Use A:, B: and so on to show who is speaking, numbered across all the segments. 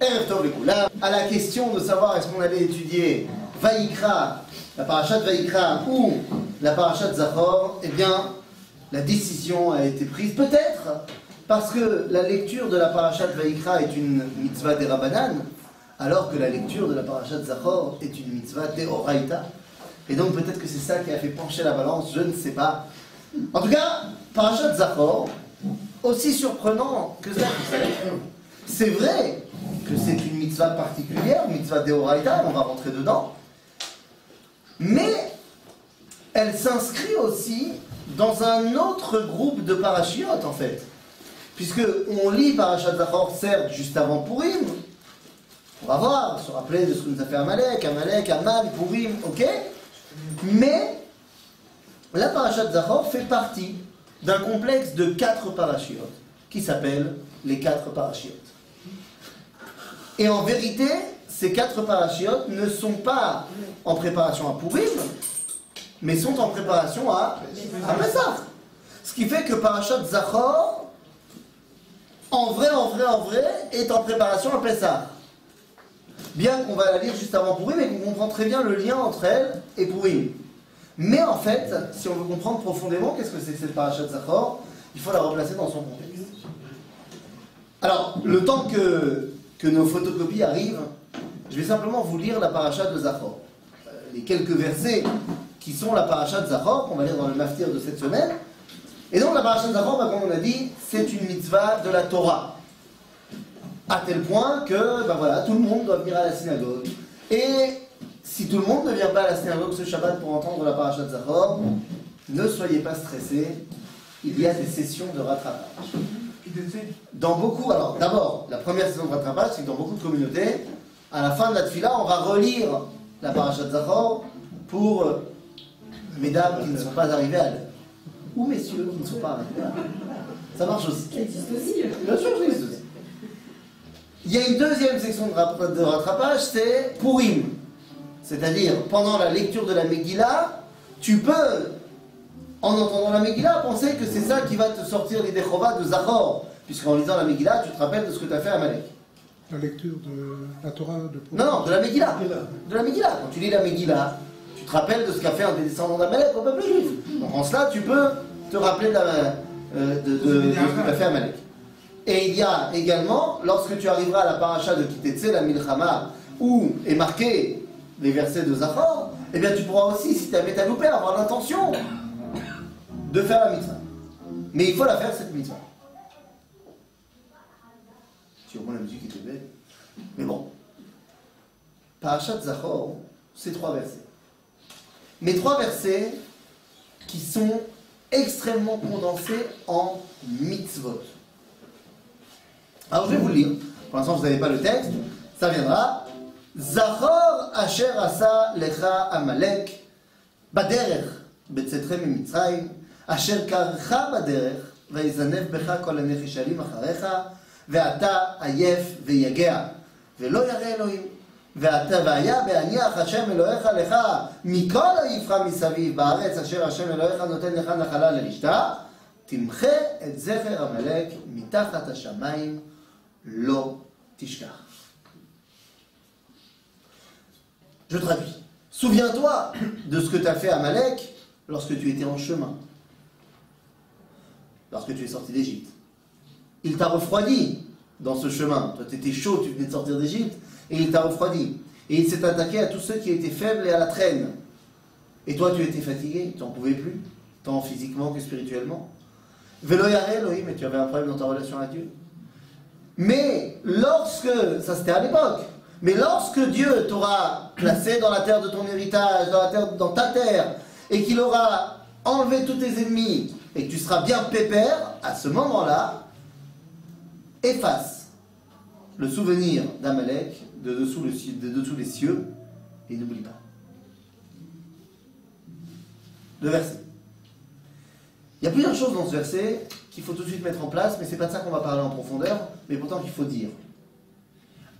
A: Erev Tov Lekoulam. À la question de savoir est-ce qu'on allait étudier Vaïkra, la parasha de Vaïkra ou la parasha de Zachor, eh bien, la décision a été prise peut-être parce que la lecture de la parasha de Vaïkra est une mitzvah des Rabbanan, alors que la lecture de la parasha de Zachor est une mitzvah des Oraïta. Et donc peut-être que c'est ça qui a fait pencher la balance, je ne sais pas. En tout cas, parasha de Zachor, aussi surprenant que ça, c'est vrai que c'est une mitzvah particulière, mitzvah des Oraïta, on va rentrer dedans, mais elle s'inscrit aussi dans un autre groupe de parachiotes en fait. Puisque on lit Parashat Zachor, certes, juste avant Purim, on va voir, se rappeler de ce que nous a fait Amalek, Aman, Purim, ok. Mais la Parashat Zachor fait partie d'un complexe de 4 parachiotes qui s'appellent les 4 parachiotes. Et en vérité, ces 4 parachiotes ne sont pas en préparation à Purim, mais sont en préparation à Pessah. Ce qui fait que Parashat Zachor, en vrai, est en préparation à Pessah. Bien qu'on va la lire juste avant Purim et qu'on comprend très bien le lien entre elle et Purim. Mais en fait, si on veut comprendre profondément qu'est-ce que c'est que cette Parashat Zachor, il faut la replacer dans son contexte. Alors, le temps que nos photocopies arrivent, je vais simplement vous lire la Parashat de Zachor. Les quelques versets qui sont la Parashat de Zachor, qu'on va lire dans le Maftir de cette semaine. Et donc la Parashat de Zachor, comme on a dit, c'est une mitzvah de la Torah. À tel point que, voilà, tout le monde doit venir à la synagogue. Et si tout le monde ne vient pas à la synagogue ce Shabbat pour entendre la Parashat de Zachor, ne soyez pas stressés, il y a des sessions de rattrapage. Dans beaucoup, alors d'abord, la première session de rattrapage, c'est que dans beaucoup de communautés, à la fin de la tefila, on va relire la Parashat de Zachor pour mesdames qui ne sont pas arrivées à l'heure. Ou messieurs qui ne sont pas arrivés à l'heure. Ça marche aussi.
B: Ça existe aussi.
A: Bien sûr, ça existe aussi. Il y a une deuxième section de rattrapage, c'est Purim. C'est-à-dire, pendant la lecture de la Megillah, tu peux, en entendant la Megillah, penser que c'est ça qui va te sortir les Dechovah de Zachor. Puisqu'en lisant la Megillah, tu te rappelles de ce que tu as fait à Amalek.
C: La lecture de la Torah de Purim.
A: Non, de la Megillah. De la Megillah. Quand tu lis la Megillah, tu te rappelles de ce qu'a fait un des descendants d'Amalek au peuple juif. Donc en cela, tu peux te rappeler de ce que tu as fait à Amalek. Et il y a également, lorsque tu arriveras à la paracha de Kitetse, la Milchama, où est marqué les versets de Zachor, eh bien tu pourras aussi, si tu avais loupé, avoir l'intention de faire la mitzvah. Mais il faut la faire cette mitzvah. Sûrement la musique était belle. Mais bon. Parashat Zachor, c'est 3 versets. Mais 3 versets qui sont extrêmement condensés en mitzvot. Alors je vais vous le lire. Pour l'instant, vous n'avez pas le texte. Ça viendra. Zachor asher asa lecha Amalek baderech betzetrem mitzrayim asher karcha baderech vayizanef becha kol הנכשלים אחריך ואתה עייף ויגע ולא ירא אלוהים והיה בהניח השם אלוהיך לך מכל אויבך מסביב בארץ אשר השם אלוהיך נותן לך נחלה לרשתה תמחה את זכר עמלק מתחת השמיים לא תשכח. Je traduis. Souviens-toi de ce que tu as fait à Amalek lorsque tu étais en chemin, lorsque tu es sorti d'Égypte. Il t'a refroidi dans ce chemin. Toi, tu étais chaud, tu venais de sortir d'Égypte, et il t'a refroidi. Et il s'est attaqué à tous ceux qui étaient faibles et à la traîne. Et toi, tu étais fatigué, tu n'en pouvais plus, tant physiquement que spirituellement. Velo yareh Elohim, et tu avais un problème dans ta relation à Dieu. Mais lorsque, ça c'était à l'époque, mais lorsque Dieu t'aura placé dans la terre de ton héritage, dans ta terre, et qu'il aura enlevé tous tes ennemis, et que tu seras bien pépère, à ce moment-là, efface le souvenir d'Amalek de dessous les cieux, et n'oublie pas. Le verset. Il y a plusieurs choses dans ce verset qu'il faut tout de suite mettre en place, mais c'est pas de ça qu'on va parler en profondeur, mais pourtant qu'il faut dire.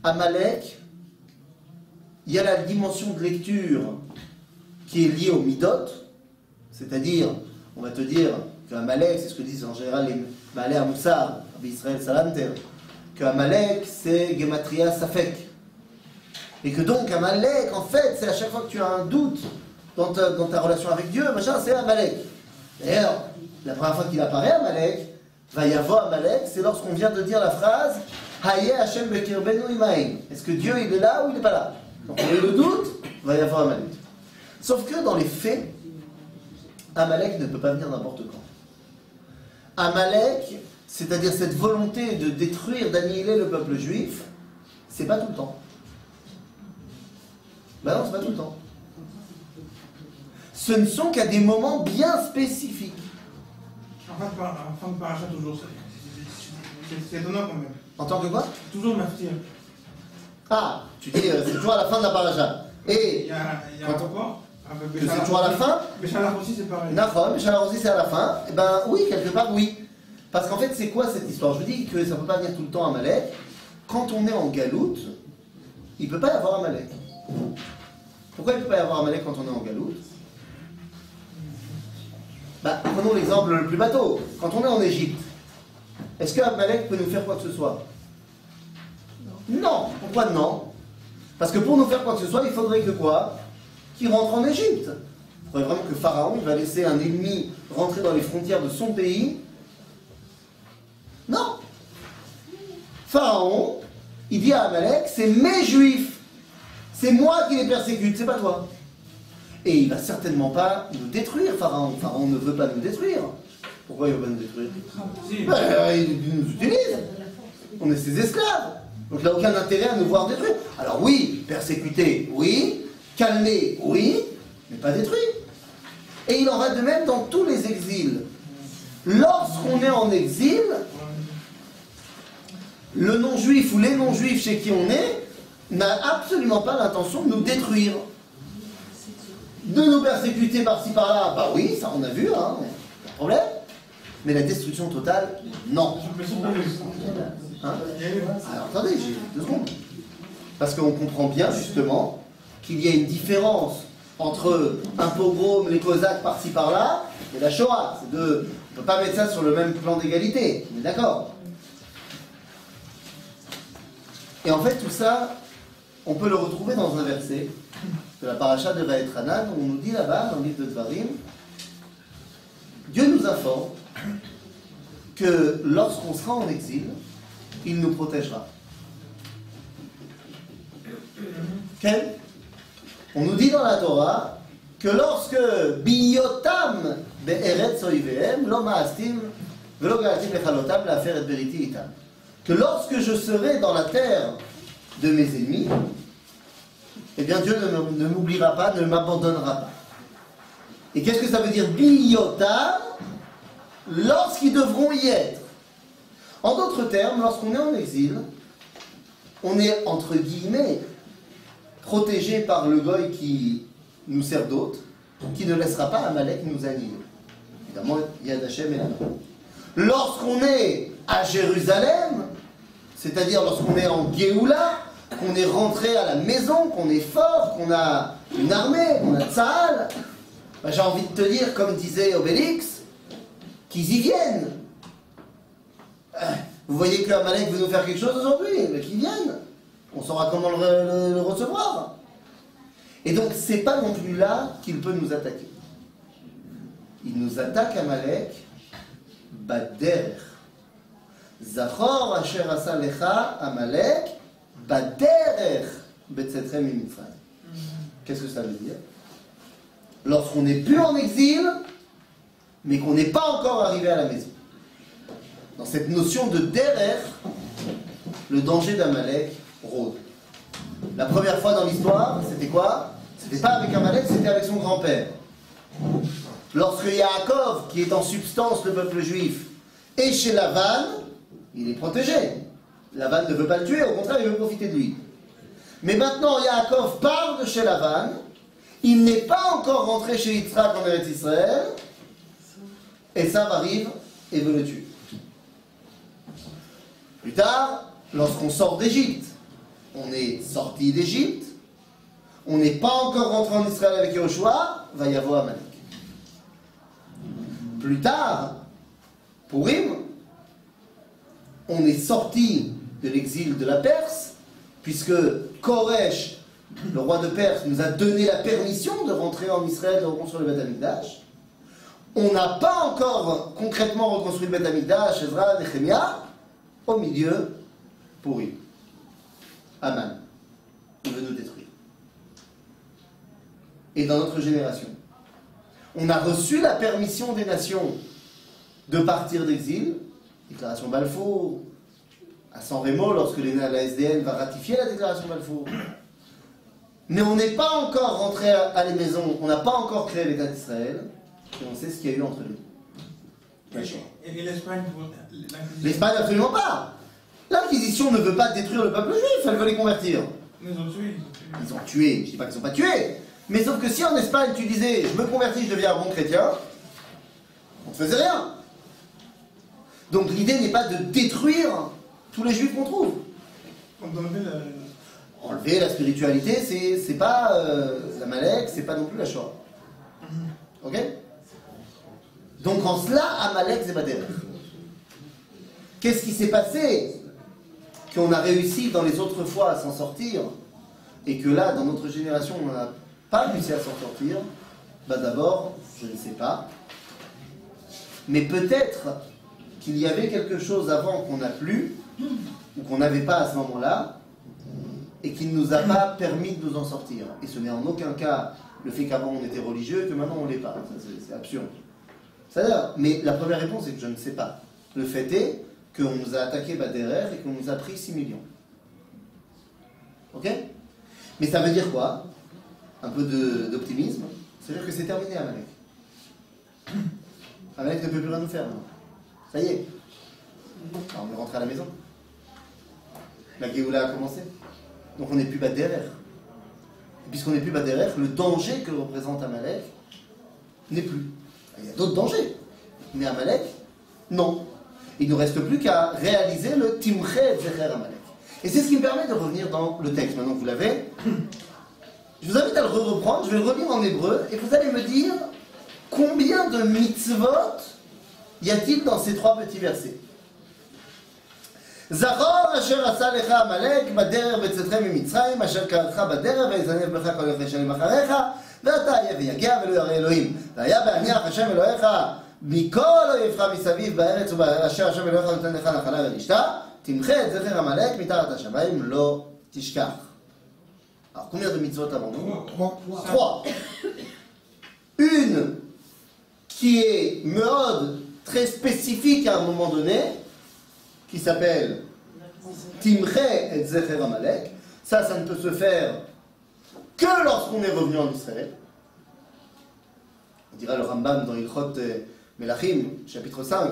A: Amalek, il y a la dimension de lecture qui est liée au midot, c'est-à-dire, on va te dire qu'Amalek, c'est ce que disent en général les Maalei HaMussar, Rabbi Israël Salanter, que Amalek c'est Gematria Safek. Et que donc Amalek, en fait, c'est à chaque fois que tu as un doute dans ta relation avec Dieu, machin, c'est Amalek. D'ailleurs, la première fois qu'il apparaît Amalek, va y avoir Amalek, c'est lorsqu'on vient de dire la phrase Haye Hashem Bekirbenu Imaim. Est-ce que Dieu il est là ou il n'est pas là? Donc on a eu le doute, va y avoir Amalek. Sauf que dans les faits, Amalek ne peut pas venir n'importe quand. Amalek, c'est-à-dire cette volonté de détruire, d'annihiler le peuple juif, c'est pas tout le temps. Ben non, c'est pas tout le temps. Ce ne sont qu'à des moments bien spécifiques.
B: En fin de paracha, toujours, c'est étonnant quand même.
A: En tant que quoi?
B: Toujours maftir.
A: Ah, tu dis c'est toujours à la fin de la paracha. Et
B: il y a un rapport.
A: Que c'est toujours à la fin?
B: Béchalar aussi, c'est pareil.
A: Nahon, Béchalar aussi, c'est à la fin. Eh ben oui, quelque part, oui. Parce qu'en fait, c'est quoi cette histoire? Je vous dis que ça ne peut pas venir tout le temps à Amalek. Quand on est en galoute, il ne peut pas y avoir Amalek. Pourquoi il ne peut pas y avoir Amalek quand on est en galoute? Bah, prenons l'exemple le plus bateau. Quand on est en Égypte, est-ce que Amalek peut nous faire quoi que ce soit? Non. Pourquoi non? Parce que pour nous faire quoi que ce soit, il faudrait que quoi? Qu'il rentre en Égypte. Il faudrait vraiment que Pharaon il va laisser un ennemi rentrer dans les frontières de son pays. Non. Pharaon, il dit à Amalek, c'est mes juifs. C'est moi qui les persécute, c'est pas toi. Et il va certainement pas nous détruire, Pharaon. Pharaon ne veut pas nous détruire. Pourquoi il veut pas nous détruire? Il nous utilise. On est ses esclaves. Donc il n'a aucun intérêt à nous voir détruire. Alors oui, persécuter, oui. Calmer, oui, mais pas détruire. Et il en va de même dans tous les exils. Lorsqu'on est en exil, le non-juif ou les non-juifs chez qui on est n'a absolument pas l'intention de nous détruire. De nous persécuter par-ci par-là, bah oui, ça on a vu, hein, pas de problème. Mais la destruction totale, non. Hein? Alors attendez, j'ai 2 secondes. Parce qu'on comprend bien justement qu'il y a une différence entre un pogrom, les Cosaques par-ci par-là, et la Shoah. On ne peut pas mettre ça sur le même plan d'égalité, on est d'accord? Et en fait, tout ça, on peut le retrouver dans un verset de la paracha de Vaetranan, où on nous dit là-bas, dans le livre de Dvarim, Dieu nous informe que lorsqu'on sera en exil, il nous protégera. Quel? On nous dit dans la Torah que lorsque biyotam be'eretz oivehem lo ma'astim velo galatim lechalotam la'afer et beriti itam, que lorsque je serai dans la terre de mes ennemis, eh bien Dieu ne m'oubliera pas, ne m'abandonnera pas. Et qu'est-ce que ça veut dire biyotam? Lorsqu'ils devront y être. En d'autres termes, lorsqu'on est en exil, on est entre guillemets protégé par le goy qui nous sert d'hôte, qui ne laissera pas Amalek nous annihiler. Évidemment, Yad Hashem est là. Lorsqu'on est à Jérusalem, c'est-à-dire lorsqu'on est en Géoula, qu'on est rentré à la maison, qu'on est fort, qu'on a une armée, qu'on a Tsahal, ben, j'ai envie de te dire, comme disait Obélix, qu'ils y viennent. Vous voyez que Amalek veut nous faire quelque chose aujourd'hui, mais qu'ils viennent. On saura comment le recevoir. Et donc, c'est pas non plus là qu'il peut nous attaquer. Il nous attaque Amalek, Bader. Zachor asher asa lecha Amalek, Bader betzetrem mimitzrayim. Qu'est-ce que ça veut dire? Lorsqu'on n'est plus en exil, mais qu'on n'est pas encore arrivé à la maison. Dans cette notion de derer, le danger d'Amalek rôde. La première fois dans l'histoire, c'était quoi? C'était pas avec Amalek, c'était avec son grand-père. Lorsque Yaakov, qui est en substance le peuple juif, est chez Lavan, il est protégé. Lavan ne veut pas le tuer, au contraire, il veut profiter de lui. Mais maintenant, Yaakov part de chez Lavan, il n'est pas encore rentré chez Yitzhak en Eretz Israël, et Esav arrive et veut le tuer. Plus tard, lorsqu'on sort d'Égypte, on est sorti d'Égypte, on n'est pas encore rentré en Israël avec Yoshua, va y avoir Amalek. Plus tard, Purim, on est sorti de l'exil de la Perse, puisque Koresh, le roi de Perse, nous a donné la permission de rentrer en Israël, de reconstruire le Beth Amikdash. On n'a pas encore concrètement reconstruit le Beth Amikdash, Ezra, Nehemia, au milieu, Pourim. Aman. Il veut nous détruire. Et dans notre génération, on a reçu la permission des nations de partir d'exil, déclaration Balfour, à San Remo, lorsque la SDN va ratifier la déclaration Balfour. Mais on n'est pas encore rentré à la maison, on n'a pas encore créé l'État d'Israël, et on sait ce qu'il y a eu entre les deux.
B: Et l'Espagne pour
A: L'Espagne, absolument pas. L'Inquisition ne veut pas détruire le peuple juif, elle veut les convertir.
B: Ils ont tué.
A: Ils ont tué, je dis pas qu'ils ne sont pas tués, mais sauf que si en Espagne tu disais je me convertis, je deviens un bon chrétien, on ne faisait rien. Donc l'idée n'est pas de détruire tous les juifs qu'on trouve. Enlever la spiritualité, c'est pas la Amalek, c'est pas non plus la Shoah. Ok? Donc en cela, Amalek c'est Bader. Qu'est-ce qui s'est passé qu'on a réussi dans les autres fois à s'en sortir et que là, dans notre génération, on n'a pas réussi à s'en sortir? Bah d'abord, je ne sais pas. Mais peut-être qu'il y avait quelque chose avant qu'on n'a plus, ou qu'on n'avait pas à ce moment-là, et qui ne nous a pas permis de nous en sortir. Et ce n'est en aucun cas le fait qu'avant on était religieux et que maintenant on ne l'est pas. C'est absurde. C'est-à-dire, mais la première réponse est que je ne sais pas. Le fait est qu'on nous a attaqué Baderer et qu'on nous a pris 6 millions. Ok? Mais ça veut dire quoi? Un peu d'optimisme. C'est-à-dire que c'est terminé, Amalek. Amalek ne peut plus rien nous faire. Non. Ça y est. Alors, on est rentré à la maison. La Géoula a commencé. Donc on n'est plus Baderer. Et puisqu'on n'est plus Baderer, le danger que représente Amalek n'est plus. Il y a d'autres dangers. Mais Amalek, non. Il ne nous reste plus qu'à réaliser le Timchet Zecher Amalek. Et c'est ce qui me permet de revenir dans le texte. Maintenant que vous l'avez, je vous invite à le reprendre. Je vais le relire en hébreu et vous allez me dire combien de mitzvot y a-t-il dans ces 3 petits versets. זכור אשר עשה לך עמלק בדרך בצאתכם ממצרים אשר קרתך בדרך ויזנב בך כל יום שנים אחריך ואתה אהיה ויגע ולא ירא אלוהים והיה בהניח השם אלוהיך מכל אויבך מסביב בארץ ואשר השם אלוהיך נותן לך נחלה ורשתה תמחה את זכר עמלק מתחת השמיים לא תשכח. Alors combien de mitzvot avons-nous? 3. Une qui est meod très spécifique à un moment donné, qui s'appelle Timche et Zecher Amalek. Ça ne peut se faire que lorsqu'on est revenu en Israël. On dira le Rambam dans Ilchot Melachim, chapitre 5,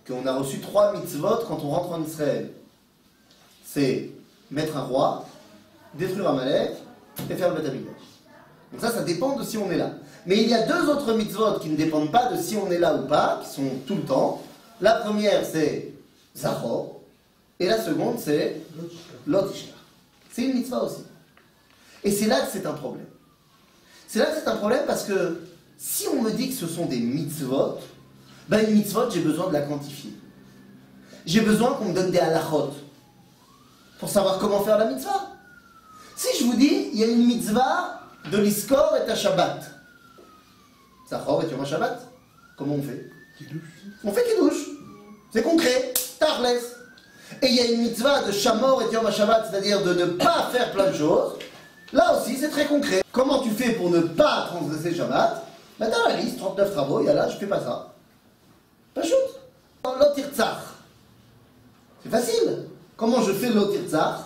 A: qu'on a reçu 3 mitzvot quand on rentre en Israël. C'est mettre un roi, détruire Amalek et faire le Beth Amikdash. Donc ça dépend de si on est là. Mais il y a 2 autres mitzvot qui ne dépendent pas de si on est là ou pas, qui sont tout le temps. La première, c'est Zachor, et la seconde c'est Lotishka. C'est une mitzvah aussi. Et c'est là que c'est un problème. C'est là que c'est un problème parce que si on me dit que ce sont des mitzvot, ben une mitzvot, j'ai besoin de la quantifier. J'ai besoin qu'on me donne des halachot pour savoir comment faire la mitzvah. Si je vous dis, il y a une mitzvah de l'iskor et à Shabbat. Zachor et Yom Shabbat, comment on fait? On fait kiddush. C'est concret. Tarles. Et il y a une mitzvah de Shamor et Yom HaShabbat, c'est-à-dire de ne pas faire plein de choses. Là aussi, c'est très concret. Comment tu fais pour ne pas transgresser Shabbat? Ben, dans la liste, 39 travaux, il y a là, je fais pas ça. Pas shoot. L'otirtzach. C'est facile. Comment je fais l'otirtzach?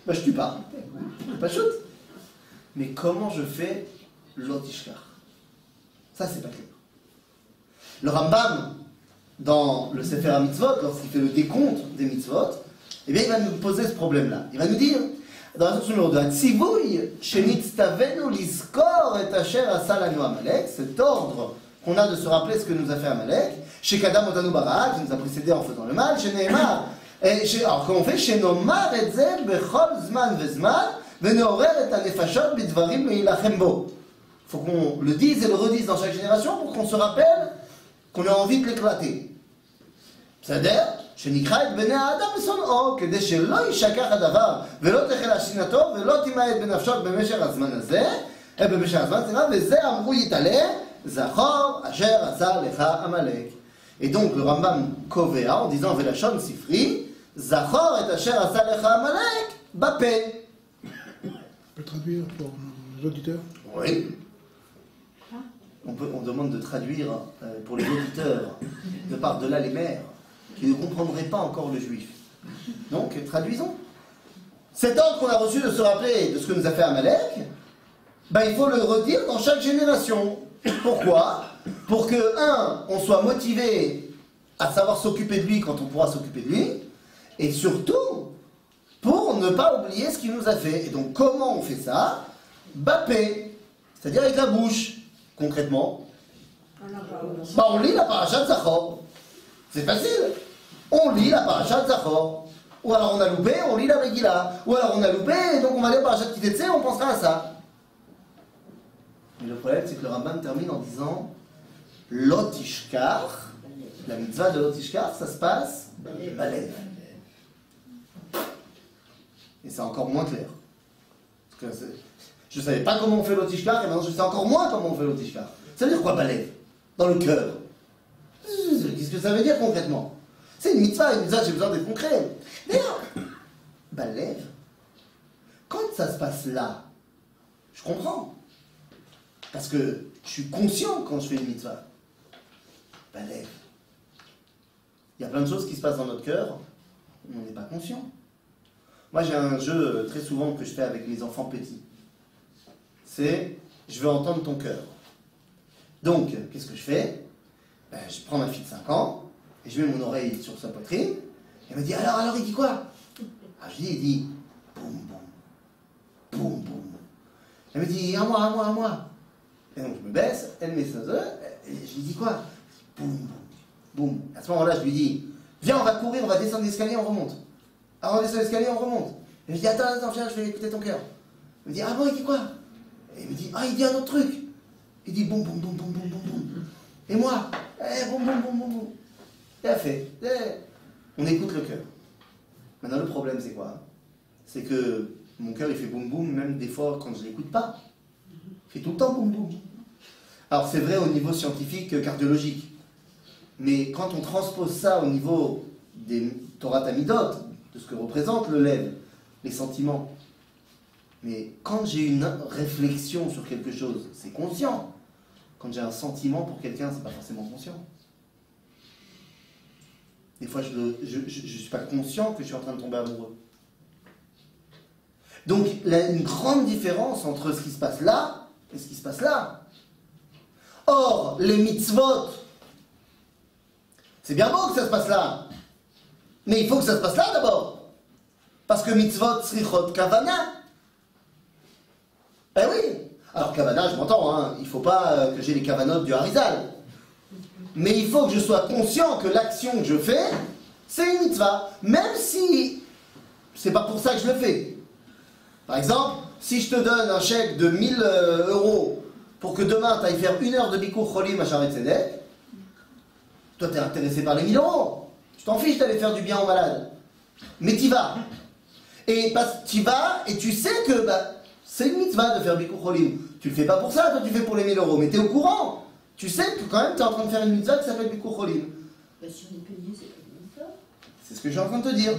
A: Ben, je tue pas. Pas shoot. Mais comment je fais l'otishkar? Ça, c'est pas clair. Le Rambam, dans le Sefer HaMitzvot, lorsqu'il fait le décompte des mitzvot, eh bien, il va nous poser ce problème-là. Il va nous dire, dans la source numéro 2, Tzivouy, shenitztavenu lizkor et asher asa lanu Amalek, cet ordre qu'on a de se rappeler ce que nous a fait Amalek, chez Kadam Otanu Barak, qui nous a précédé en faisant le mal, chez Nehemar, alors comment on fait? Chez Nomar et ze bechol zman vezman, veneorer et anefashot bidvarim meilachem bo. Il faut qu'on le dise et le redise dans chaque génération pour qu'on se rappelle qu'on a envie de l'éclater. C'est-à-dire, שנקרא את בני האדם לשונאו, כדי שלא יישכח הדבר, ולא תחל השנאתו, ולא תימעט בנפשו במשך הזמן הזה, וזה אמרו יתעלה, זכור אשר עשה לך עמלק. Et donc le Rambam קובע, en disant ולשון ספרי, זכור את אשר עשה לך עמלק בפה.
C: On peut traduire pour les auditeurs?
A: Oui. On demande de traduire pour les auditeurs de par-delà les mers, qui ne comprendraient pas encore le juif. Donc, traduisons. Cet ordre qu'on a reçu de se rappeler de ce que nous a fait Amalek, il faut le redire dans chaque génération. Pourquoi? Pour que, on soit motivé à savoir s'occuper de lui quand on pourra s'occuper de lui, et surtout, pour ne pas oublier ce qu'il nous a fait. Et donc, comment on fait ça? Bapé, c'est-à-dire avec la bouche. Concrètement, on lit la paracha de Zachor. C'est facile. On lit la paracha de Zachor. Ou alors on a loupé, on lit la Megillah. Ou alors on a loupé, et donc on va lire la paracha de Kitetse, on pensera à ça. Mais le problème, c'est que le Rambam termine en disant Lotishkar, la mitzvah de Lotishkar, ça se passe balev. Et c'est encore moins clair. Parce que je ne savais pas comment on fait l'otishkar, et maintenant je sais encore moins comment on fait l'otishkar. Ça veut dire quoi, balev? Dans le cœur. Qu'est-ce que ça veut dire concrètement? C'est une mitzvah, j'ai besoin d'être concret. D'ailleurs, balev, quand ça se passe là, je comprends. Parce que je suis conscient quand je fais une mitzvah. Balev. Il y a plein de choses qui se passent dans notre cœur, on n'est pas conscient. Moi j'ai un jeu très souvent que je fais avec mes enfants petits. C'est, je veux entendre ton cœur. Donc, qu'est-ce que je fais? Je prends ma fille de 5 ans, et je mets mon oreille sur sa poitrine, et elle me dit, alors, il dit quoi? Il dit, boum, boum, boum, boum. Elle me dit, à moi. Et donc, je me baisse, elle met ses œufs, et je lui dis quoi? Boum, boum, boum. À ce moment-là, je lui dis, viens, on va courir, on va descendre l'escalier, on remonte. Alors, on descend l'escalier, on remonte. Et je dis, attends, viens, je vais écouter ton cœur. Elle me dit, il dit quoi? Et il me dit, il dit un autre truc. Il dit boum, boum, boum, boum, boum, boum, boum. Et moi, boum, boum, boum, boum, boum. Et elle fait, on écoute le cœur. Maintenant, le problème, c'est quoi? C'est que mon cœur, il fait boum, boum, même des fois quand je ne l'écoute pas. Il fait tout le temps boum, boum. Alors, c'est vrai au niveau scientifique, cardiologique. Mais quand on transpose ça au niveau des Torah Tamidot, de ce que représente le lève, les sentiments, mais quand j'ai une réflexion sur quelque chose, c'est conscient. Quand j'ai un sentiment pour quelqu'un, c'est pas forcément conscient. Des fois, je ne suis pas conscient que je suis en train de tomber amoureux. Donc, il y a une grande différence entre ce qui se passe là et ce qui se passe là. Or, les mitzvot, c'est bien beau que ça se passe là. Mais il faut que ça se passe là d'abord. Parce que mitzvot, srichot, kavana. Eh oui. Alors kavana, je m'entends, il ne faut pas que j'ai les kavanotes du Harizal. Mais il faut que je sois conscient que l'action que je fais, c'est une mitzvah. Même si c'est pas pour ça que je le fais. Par exemple, si je te donne un chèque de 1000 € pour que demain tu ailles faire 1 heure de Bikur Cholim à Sharet Tzedek, toi tu es intéressé par les 1000 €. Tu t'en fiches d'aller faire du bien aux malades. Mais tu vas. Et tu vas et tu sais que c'est une mitzvah de faire Bikur Cholim. Tu le fais pas pour ça, toi tu fais pour les 1000 €. Mais tu es au courant. Tu sais que quand même tu es en train de faire une mitzvah qui s'appelle Bikur Cholim.
D: Si on est payé, c'est pas une mitzvah.
A: C'est ce que je suis en train de te dire.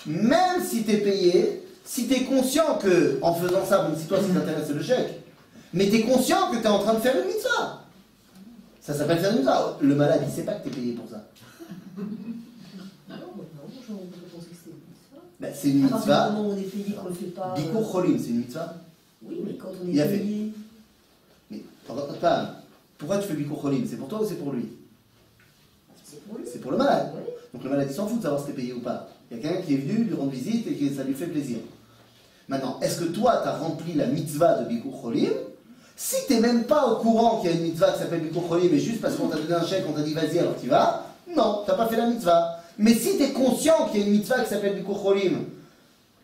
A: Même si tu es payé, si tu es conscient que en faisant ça, même si toi ce qui t'intéresse c'est le chèque, mais tu es conscient que tu es en train de faire une mitzvah. Ça s'appelle faire une mitzvah. Le malade il sait pas que tu es payé pour ça. C'est une mitzvah.
D: Comment on est payé, qu'on ne le fait pas.
A: Bikur Cholim, c'est une mitzvah.
D: Oui, mais quand on est payé.
A: Mais pourquoi tu fais Bikur Cholim? C'est pour toi ou c'est pour lui?
D: C'est pour lui.
A: C'est pour le malade.
D: Oui.
A: Donc le malade il s'en fout de savoir si t'es payé ou pas. Il y a quelqu'un qui est venu lui rendre visite et que ça lui fait plaisir. Maintenant, est-ce que toi tu as rempli la mitzvah de Bikur Cholim? Si t'es même pas au courant qu'il y a une mitzvah qui s'appelle Bikur Cholim, mais juste parce qu'on t'a donné un chèque, on t'a dit vas-y alors tu vas, non, t'as pas fait la mitzvah. Mais si tu es conscient qu'il y a une mitzvah qui s'appelle Bikur Cholim,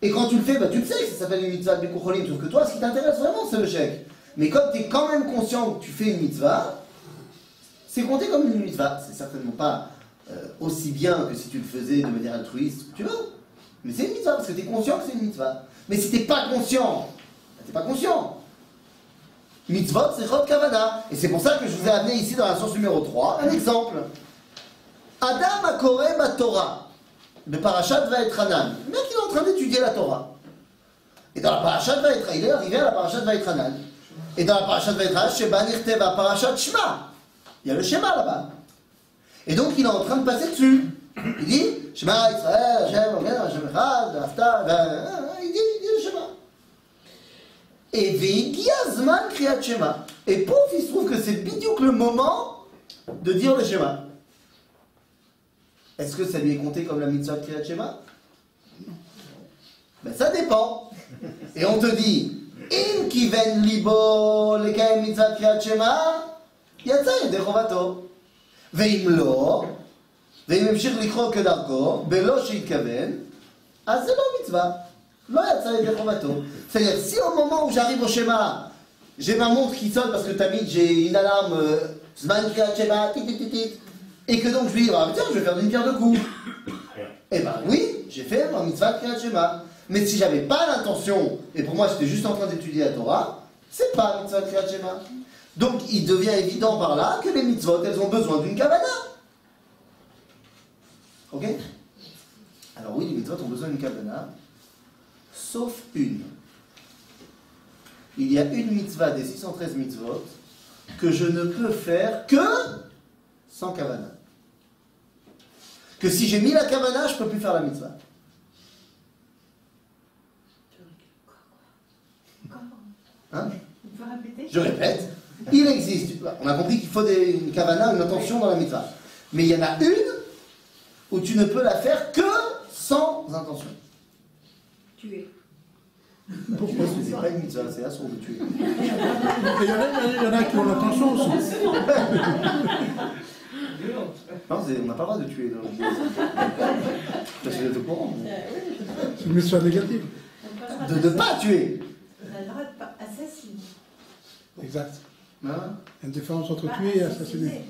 A: et quand tu le fais, tu le sais que ça s'appelle une mitzvah de Bikur Cholim, sauf que toi, ce qui t'intéresse vraiment, c'est le chèque. Mais comme tu es quand même conscient que tu fais une mitzvah, c'est compté comme une mitzvah. C'est certainement pas aussi bien que si tu le faisais de manière altruiste, tu veux. Mais c'est une mitzvah, parce que tu es conscient que c'est une mitzvah. Mais si tu n'es pas conscient, tu n'es pas conscient. Mitzvot, c'est Chod Kavana. Et c'est pour ça que je vous ai amené ici dans la source numéro 3, un exemple. Adam Akore Torah, le parashat Vaetranan. Le mec, il est en train d'étudier la Torah. Et dans la parashat Vaetranan, il est arrivé à la parashat Vaetranan. Et dans la parashat Vaetranan, Sheba Nirteva, parashat Shema. Il y a le Shema là-bas. Et donc, il est en train de passer dessus. Il dit, Shema Israël, Hashem Echad, Hafta, il dit le Shema. Et Veigia Zman Kriyat Shema. Et pouf, il se trouve que c'est bidiouk le moment de dire le Shema. Est-ce que ça lui est compté comme la mitzvah de Kriyat Shema? Ben ça dépend. Et on te dit, In kiven libo lekayem mitzvah Kriyat Shema, yatsa yedei chovato. Veim lo, veim המשיך לקרוא כדרכו, בלא שהתכוון, אז זה לא מצווה. לא יצא ידי חובתו. C'est-à-dire, si au moment où j'arrive au schéma, j'ai ma montre qui sonne parce que t'as mis, j'ai une alarme, Zman Kriyat Shema, et que donc je lui dis, ah, tiens, je vais faire d'une pierre deux coups. Eh ben oui, j'ai fait ma mitzvah Kriyat Shema. Mais si j'avais pas l'intention, et pour moi j'étais juste en train d'étudier la Torah, c'est pas mitzvah Kriyat Shema. Donc il devient évident par là que les mitzvot, elles ont besoin d'une kavana. Ok? Alors oui, les mitzvot ont besoin d'une kavana, sauf une. Il y a une mitzvah des 613 mitzvot que je ne peux faire que sans kavana. Que si j'ai mis la kavana, je ne peux plus faire la mitzvah. Hein? Je répète, il existe, on a compris qu'il faut une kavana, une intention dans la mitzvah. Mais il y en a une où tu ne peux la faire que sans intention.
D: Tuer.
A: Pourquoi? Parce que c'est pas une mitzvah, c'est assourd de tuer.
C: Il y en a qui ont l'intention aussi.
A: Non, on n'a pas le droit de tuer dans le parce que vous êtes au courant.
C: C'est une mitzvah négative.
A: De ne pas tuer.
D: On a le droit de pas assassiner.
C: Exact.
A: Hein?
C: Il y a une différence entre tuer et assassiner.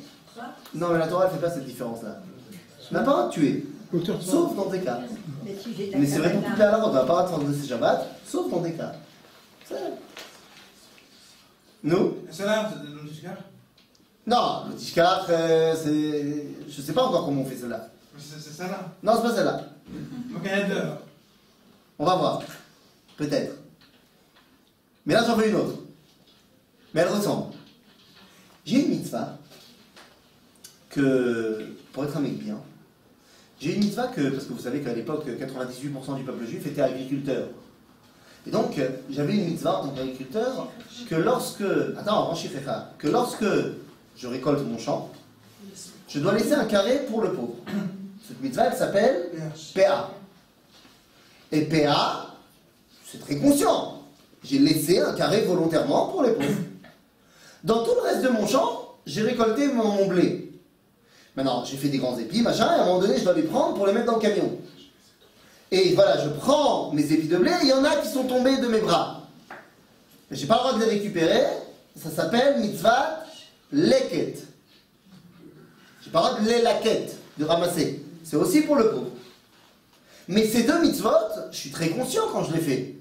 A: Non, mais la Torah ne fait pas cette différence-là. On n'a pas le droit de tuer,
C: L'auteur
A: sauf dans des cas.
D: Mais si j'ai ta
A: Mais c'est vrai pour toute la halakha, on n'a pas le droit de transgresser Shabbat, sauf dans des cas. C'est vrai. Nous?
B: C'est là, c'est le Tishkar?
A: Non, le Tishkar, c'est... Je sais pas encore comment on fait celle-là.
B: C'est ça là.
A: Non, c'est pas celle-là.
B: Donc il y a deux.
A: On va voir. Peut-être. Mais là, j'en veux une autre. Mais elle ressemble. J'ai une mitzvah que, pour être un mec bien, j'ai une mitzvah que, parce que vous savez qu'à l'époque, 98% du peuple juif était agriculteur. Et donc, j'avais une mitzvah en tant qu'agriculteur que lorsque, que lorsque je récolte mon champ, je dois laisser un carré pour le pauvre. Cette mitzvah, elle s'appelle PA. Et PA, c'est très conscient. J'ai laissé un carré volontairement pour les pauvres. Dans tout le reste de mon champ, j'ai récolté mon blé. Maintenant, j'ai fait des grands épis, machin, et à un moment donné, je dois les prendre pour les mettre dans le camion. Et voilà, je prends mes épis de blé, et il y en a qui sont tombés de mes bras. Mais j'ai pas le droit de les récupérer, ça s'appelle mitzvah leket. J'ai pas le droit de les laquettes, de ramasser. C'est aussi pour le pauvre. Mais ces deux mitzvot, je suis très conscient quand je les fais.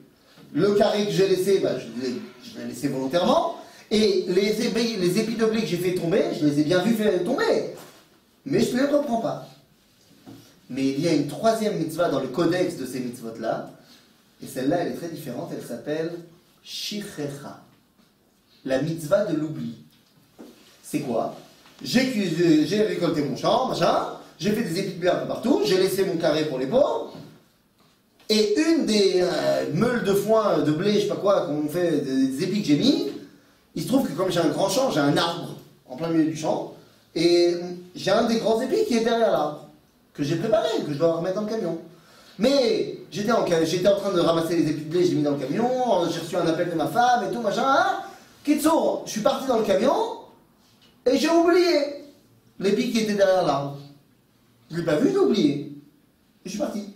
A: Le carré que j'ai laissé, bah, je l'ai laissé volontairement. Et les épis de blé que j'ai fait tomber, je les ai bien vus faire tomber. Mais je ne les reprends pas. Mais il y a une troisième mitzvah dans le codex de ces mitzvot-là. Et celle-là, elle est très différente. Elle s'appelle Shichecha. La mitzvah de l'oubli. C'est quoi? J'ai récolté mon champ, machin. J'ai fait des épis de blé un peu partout. J'ai laissé mon carré pour les pauvres. Et une des meules de foin, de blé, je sais pas quoi, qu'on fait, des épis que j'ai mis, il se trouve que comme j'ai un grand champ, j'ai un arbre en plein milieu du champ, et j'ai un des grands épis qui est derrière l'arbre, que j'ai préparé, que je dois remettre dans le camion. Mais j'étais en train de ramasser les épis de blé, j'ai mis dans le camion, j'ai reçu un appel de ma femme et tout, machin, hein. Kitsour, je suis parti dans le camion, et j'ai oublié l'épi qui était derrière l'arbre. Je ne l'ai pas vu, j'ai oublié. Et je suis parti.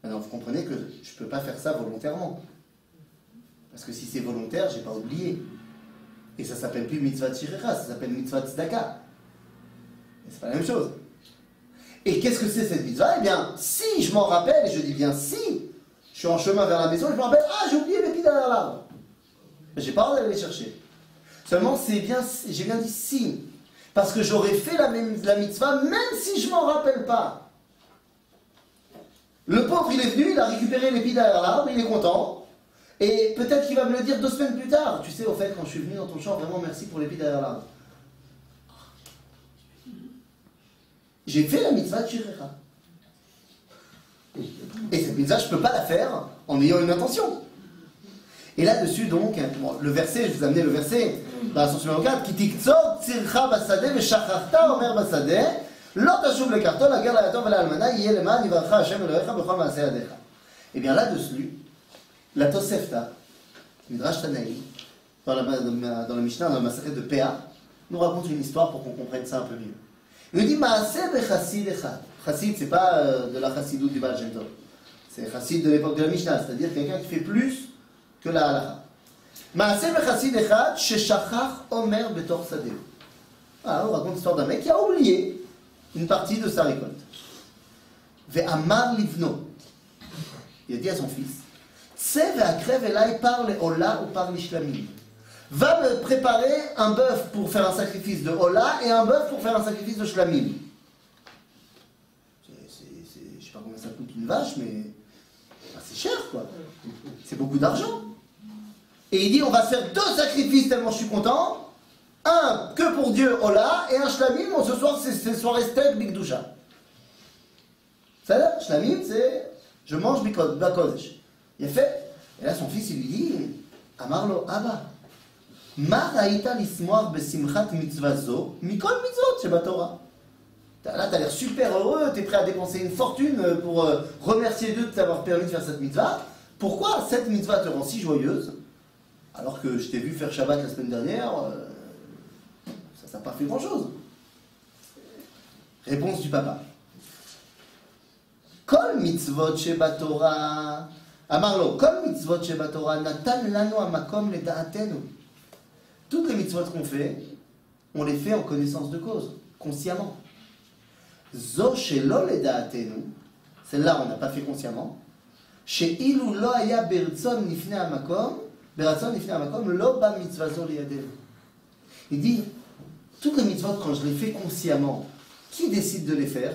A: Alors vous comprenez que je ne peux pas faire ça volontairement. Parce que si c'est volontaire, j'ai pas oublié. Et ça s'appelle plus mitzvah tzirera, ça s'appelle mitzvah tzedaka. Mais c'est pas la même chose. Et qu'est-ce que c'est cette mitzvah? Eh bien, si je m'en rappelle, et je dis bien si, je suis en chemin vers la maison et je me rappelle, ah, j'ai oublié mes pieds derrière l'arbre. J'ai pas envie d'aller les chercher. Seulement, c'est bien, j'ai bien dit si. Parce que j'aurais fait la mitzvah même si je m'en rappelle pas. Le pauvre, il est venu, il a récupéré les pieds derrière l'arbre, il est content. Et peut-être qu'il va me le dire 2 semaines plus tard. Tu sais, au fait, quand je suis venu dans ton champ, vraiment merci pour les pieds derrière l'arbre. J'ai fait la mitzvah de Shirecha. Et cette mitzvah, je ne peux pas la faire en ayant une intention. Et là-dessus, donc, bon, le verset, je vous ai amené le verset dans la source numéro 4, qui dit Tzor tzircha basadeh veshacharta omer basadeh lo tashuv lekarto lager layatom velalmana yeh leman yivarcha Hashem Elohecha bechol maaseh yadecha. Et bien là-dessus, la Tosefta, Midrash Tanaï, dans la Mishnah, dans la Masachet de Péa, nous raconte une histoire pour qu'on comprenne ça un peu mieux. Il nous dit Maaseh bechassid echad. Chassid, c'est pas de la chassidoute du Baal Shem Tov. C'est chassid de l'époque de la Mishnah, c'est-à-dire quelqu'un qui fait plus que la halacha. Maaseh bechassid echad sheshachach omer betor sadeh. Ah, on raconte l'histoire d'un mec qui a oublié une partie de sa récolte. Ve'amar livno. Il a dit à son fils, Tse ve'akrev elai par le'ola ou par l'ishlamim. Va me préparer un bœuf pour faire un sacrifice de Ola et un bœuf pour faire un sacrifice de Shlamim. Je ne sais pas combien ça coûte une vache, mais c'est cher, quoi. C'est beaucoup d'argent. Et il dit, on va faire 2 sacrifices tellement je suis content. Un que pour Dieu, Ola, et un Shlamim, ce soir c'est soirée steak Bigdusha. Ça là, Shlamim, c'est je mange Bakodesh. Il a fait. Et là, son fils, il lui dit, Amarlo, Abba. Ma raïta lismoar besimchat mitzvah zo, mikol mitzvot shebatora. Là, tu as l'air super heureux, tu es prêt à dépenser une fortune pour remercier Dieu de t'avoir permis de faire cette mitzvah. Pourquoi cette mitzvah te rend si joyeuse, alors que je t'ai vu faire Shabbat la semaine dernière, ça n'a pas fait grand-chose. Réponse du papa. Kol mitzvot shebatora. Amarlo, kol mitzvot shebatora natan lanu amakom ledaatenu. Toutes les mitzvot qu'on fait, on les fait en connaissance de cause, consciemment. Zo shelo ledaatenu, celle-là on n'a pas fait consciemment. Chez ilu lo aya berzon nifne amakom, berzon nifne amakom lo ba mitzvah zo liyadenu. Il dit, toutes les mitzvot quand je les fais consciemment, qui décide de les faire?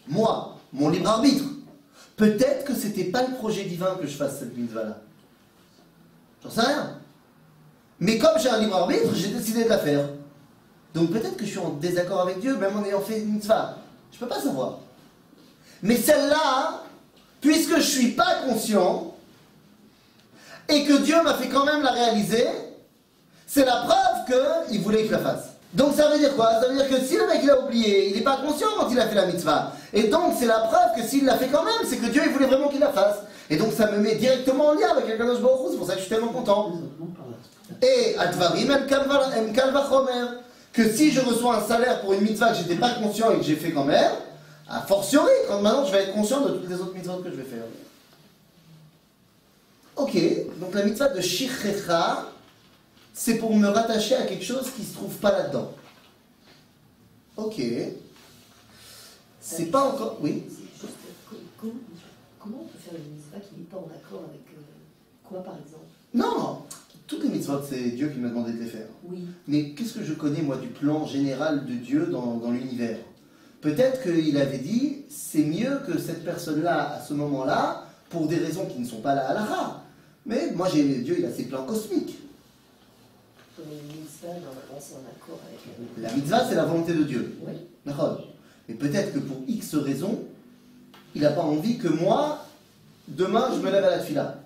A: Moi, mon libre arbitre. Peut-être que c'était pas le projet divin que je fasse cette mitzvah-là. J'en sais rien. Mais comme j'ai un libre arbitre, j'ai décidé de la faire. Donc peut-être que je suis en désaccord avec Dieu, même en ayant fait une mitzvah. Je ne peux pas savoir. Mais celle-là, puisque je ne suis pas conscient, et que Dieu m'a fait quand même la réaliser, c'est la preuve qu'il voulait que je la fasse. Donc ça veut dire quoi? Ça veut dire que si le mec il a oublié, il n'est pas conscient quand il a fait la mitzvah. Et donc c'est la preuve que s'il l'a fait quand même, c'est que Dieu il voulait vraiment qu'il la fasse. Et donc ça me met directement en lien avec Akadosh Baruch Hu, c'est pour ça que je suis tellement content. Et Advarim em kal vachomer, que si je reçois un salaire pour une mitzvah que j'étais pas conscient et que j'ai fait quand même, a fortiori, quand maintenant je vais être conscient de toutes les autres mitzvahs que je vais faire. Ok, donc la mitzvah de Shirecha, c'est pour me rattacher à quelque chose qui ne se trouve pas là-dedans. Ok. C'est pas encore... Oui.
E: C'est juste, comment on peut faire une mitzvah qui n'est pas en accord avec quoi, par exemple?
A: Non, toutes les mitzvot, c'est Dieu qui m'a demandé de les faire.
E: Oui.
A: Mais qu'est-ce que je connais, moi, du plan général de Dieu dans l'univers? Peut-être qu'il avait dit, c'est mieux que cette personne-là, à ce moment-là, pour des raisons qui ne sont pas la halakha. Mais moi, Dieu, il a ses plans cosmiques.
E: Une mitzvah, normalement, c'est en accord avec...
A: La mitzvah, c'est la volonté de Dieu.
E: Oui.
A: D'accord. Mais peut-être que pour X raisons, il n'a pas envie que moi, demain, je me lève à la tefila.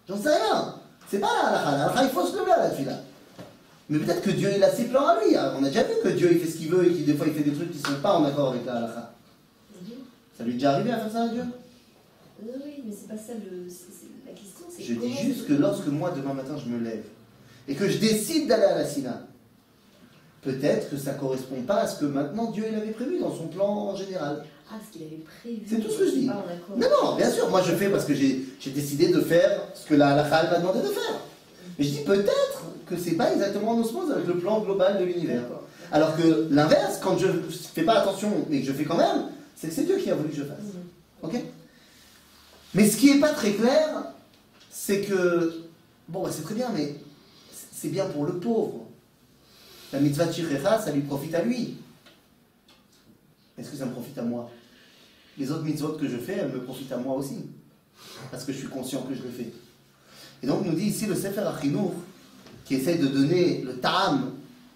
A: J'en sais rien. C'est pas la halakha. La halakha, il faut se lever à la tefila. Mais peut-être que Dieu, il a ses plans à lui. On a déjà vu que Dieu, il fait ce qu'il veut et qu'il des fois, il fait des trucs qui ne sont pas en accord avec la halakha. Ça lui est déjà arrivé à faire ça à Dieu?
E: Oui, mais c'est pas ça la question.
A: Je dis juste que lorsque moi, demain matin, je me lève et que je décide d'aller à la Sina, peut-être que ça ne correspond pas à ce que maintenant Dieu il avait prévu dans son plan général.
E: Ah, ce qu'il avait prévu.
A: C'est tout ce que je dis.
E: Pas en accord.
A: Non, non, bien sûr, moi je fais parce que j'ai décidé de faire ce que la halakha m'a demandé de faire. Mais je dis peut-être que c'est pas exactement en osmose avec le plan global de l'univers. Alors que l'inverse, quand je ne fais pas attention, mais que je fais quand même, c'est que c'est Dieu qui a voulu que je fasse. Ok? Mais ce qui n'est pas très clair, c'est que, bon, bah, c'est très bien, mais c'est bien pour le pauvre. La mitzvah de Shirecha, ça lui profite à lui. Est-ce que ça me profite à moi? Les autres mitzvot que je fais, elles me profitent à moi aussi. Parce que je suis conscient que je le fais. Et donc, nous dit ici le Sefer HaChinuch, qui essaye de donner le ta'am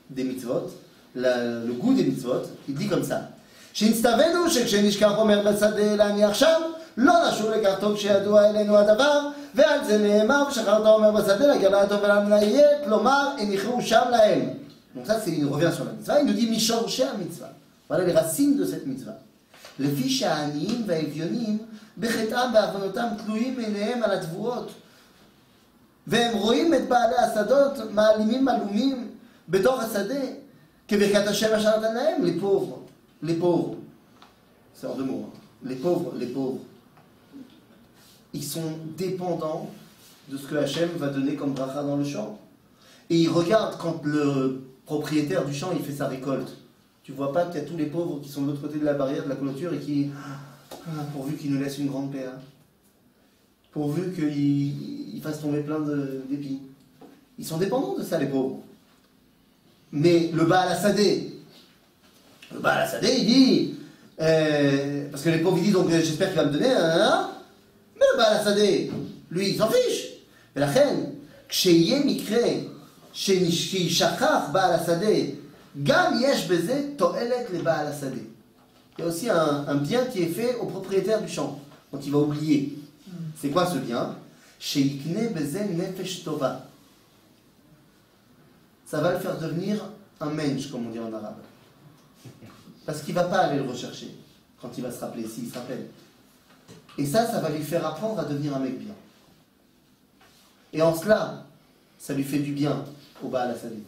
A: des mitzvot, le goût des mitzvot, il dit comme ça. שהצטווינו שכשנשכח אומר בשדה להניח שם, לא נשוב לקחתו כשידוע אלינו הדבר, ועל זה נאמר, ושכחת אומר בשדה להגיע לעתו ולמנהיית, כלומר, הם יכרו שם להם. Donc ça, il revient sur la mitzvah, il nous dit משורשי המצווה. Voilà les racines de cette mitzvah. לפי שהעניים והאביונים, בחטאם בעוונותם תלויים עיניהם על התבואות, והם רואים את בעלי השדות מעלימים עלומים בתוך השדה, כברכת השם אשר נתן להם, les pauvres, c'est en deux mots, hein. Les pauvres, ils sont dépendants de ce que Hachem va donner comme bracha dans le champ. Et ils regardent quand le propriétaire du champ il fait sa récolte. Tu vois pas qu'il y a tous les pauvres qui sont de l'autre côté de la barrière, de la clôture, et qui, pourvu qu'il nous laisse une grande paix, pourvu qu'il fasse tomber plein d'épis. Ils sont dépendants de ça, les pauvres. Mais le Baal Hassadé, il dit, parce que les pauvres ils disent, donc j'espère qu'il va me donner, mais le Baal Hassadé, lui, il s'en fiche. Et la reine, כשיהיה מקרה שישכח בעל השדה, גם יש בזה תועלת לבעל השדה. Il y a aussi un bien qui est fait au propriétaire du champ, donc il va oublier. C'est quoi ce bien? שיקנה בזה נפש טובה. Ça va le faire devenir un mensch, comme on dit en arabe. Parce qu'il ne va pas aller le rechercher quand il va se rappeler, s'il se rappelle. Et ça va lui faire apprendre à devenir un mec bien. Et en cela, ça lui fait du bien au Baal Hassadé.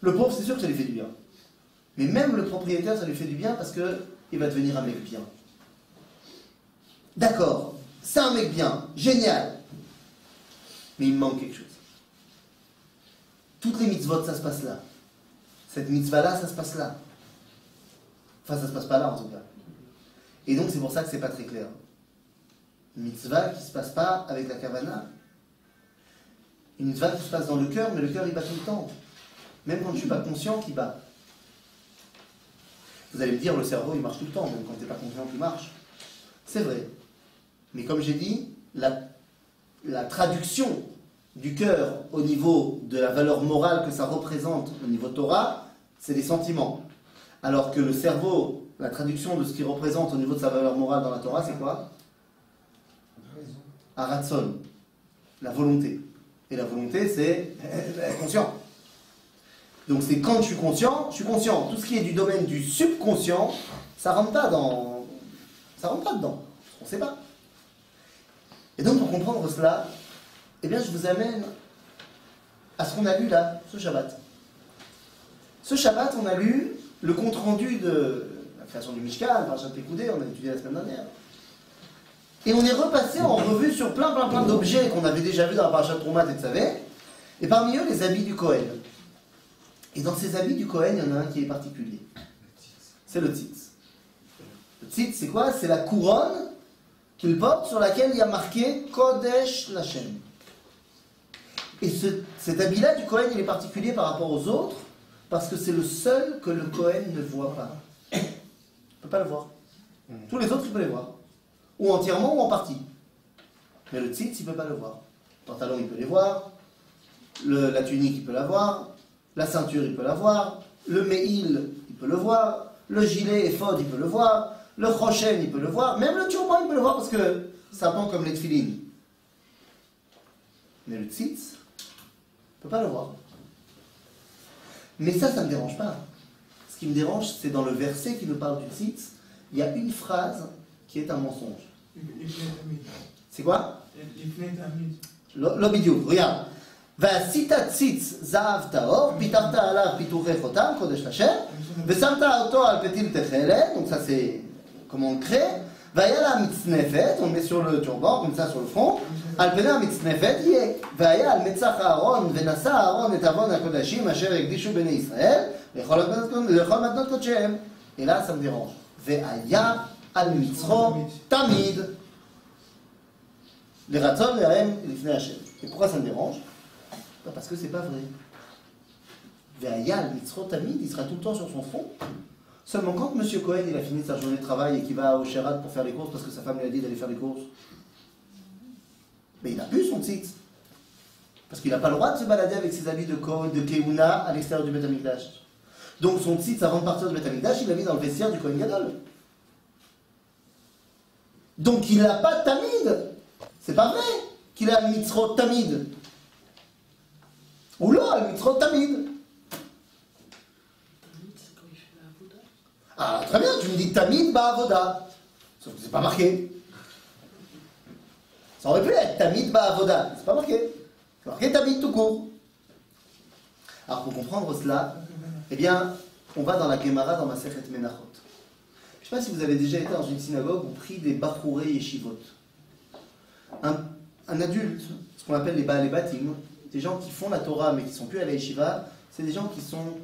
A: Le pauvre, c'est sûr que ça lui fait du bien. Mais même le propriétaire, ça lui fait du bien parce qu'il va devenir un mec bien. D'accord, c'est un mec bien, génial. Mais il me manque quelque chose. Toutes les mitzvot, ça se passe là. Cette mitzvah-là, ça se passe là. Enfin, ça se passe pas là en tout cas. Et donc, c'est pour ça que c'est pas très clair. Une mitzvah qui se passe pas avec la kavana. Une mitzvah qui se passe dans le cœur, mais le cœur il bat tout le temps. Même quand je suis pas conscient qu'il bat. Vous allez me dire, le cerveau il marche tout le temps, même quand tu n'es pas conscient qu'il marche. C'est vrai. Mais comme j'ai dit, la traduction du cœur au niveau de la valeur morale que ça représente au niveau Torah, c'est des sentiments. Alors que le cerveau, la traduction de ce qu'il représente au niveau de sa valeur morale dans la Torah, c'est quoi? Aratzon, la volonté. Et la volonté, c'est conscient. Donc c'est quand je suis conscient, Tout ce qui est du domaine du subconscient, ça rentre pas dedans. On ne sait pas. Et donc pour comprendre cela, eh bien je vous amène à ce qu'on a lu là, ce Shabbat. Ce Shabbat, on a lu le compte-rendu de la création du Mishkan, Parashat Pekudei, on a étudié la semaine dernière. Et on est repassé en revue sur plein d'objets qu'on avait déjà vus dans la Parashat Troumat et Tzavé, et parmi eux les habits du Kohen. Et dans ces habits du Kohen, il y en a un qui est particulier. C'est le tzitz. Le tzitz, c'est quoi? C'est la couronne qu'il porte sur laquelle il y a marqué Kodesh Lashem. Et cet habit-là du Kohen, il est particulier par rapport aux autres, parce que c'est le seul que le Kohen ne voit pas. Il ne peut pas le voir. Tous les autres, il peut les voir. Ou entièrement ou en partie. Mais le tzitz, il ne peut pas le voir. Le pantalon, il peut les voir. La tunique, il peut la voir. La ceinture, il peut la voir. Le me'il, il peut le voir. Le gilet éphod, il peut le voir. Le choshen, il peut le voir. Même le turban, il peut le voir parce que ça pend comme les tefilin. Mais le tzitz, il ne peut pas le voir. Mais ça ne me dérange pas. Ce qui me dérange, c'est dans le verset qui nous parle du tzitz, il y a une phrase qui est un mensonge. C'est quoi? לא בדיוק, regarde. ועשית ציץ זהב טהור, פיתחת עליו פיתוחי חותם, קודש לשם, ושמת אותו על פתיל תכלת, donc ça c'est comment on crée, והיה לה מצנפת, on met sur le turban, comme ça sur le front, על פני המצנפת יהיה, והיה על מצח הארון, ונשא הארון את ארון הקודשים אשר הקדישו בני ישראל, Et là, ça me dérange. Ve'aya al mitzro tamid. Les ratzon, les haem, les fnei Hashem. Et pourquoi ça me dérange? Parce que c'est pas vrai. Ve'aya al mitzro tamid, il sera tout le temps sur son front. Seulement quand M. Cohen il a fini sa journée de travail et qu'il va au Sherad pour faire les courses parce que sa femme lui a dit d'aller faire les courses, mais il a plus son tzitz. Parce qu'il n'a pas le droit de se balader avec ses habits de Keuna à l'extérieur du Beth Amikdash. Donc son tzitz avant de partir du Beth Amikdash, il l'a mis dans le vestiaire du Kohen Gadol. Donc il n'a pas de tamid. C'est pas vrai qu'il a le mitzrot tamid. Ou là, le mitzrot tamid. Ah, très bien, tu me dis tamid ba'avoda. Sauf que c'est pas marqué. Ça aurait pu être tamid ba'avoda. C'est pas marqué. C'est marqué tamid tout court. Alors pour comprendre cela, eh bien, on va dans la Gemara dans Masechet Menachot. Je ne sais pas si vous avez déjà été dans une synagogue où pris des bachurei yeshivot. Un adulte, ce qu'on appelle les Baalei Batim, des gens qui font la Torah mais qui ne sont plus à la yeshiva, c'est des gens qui sont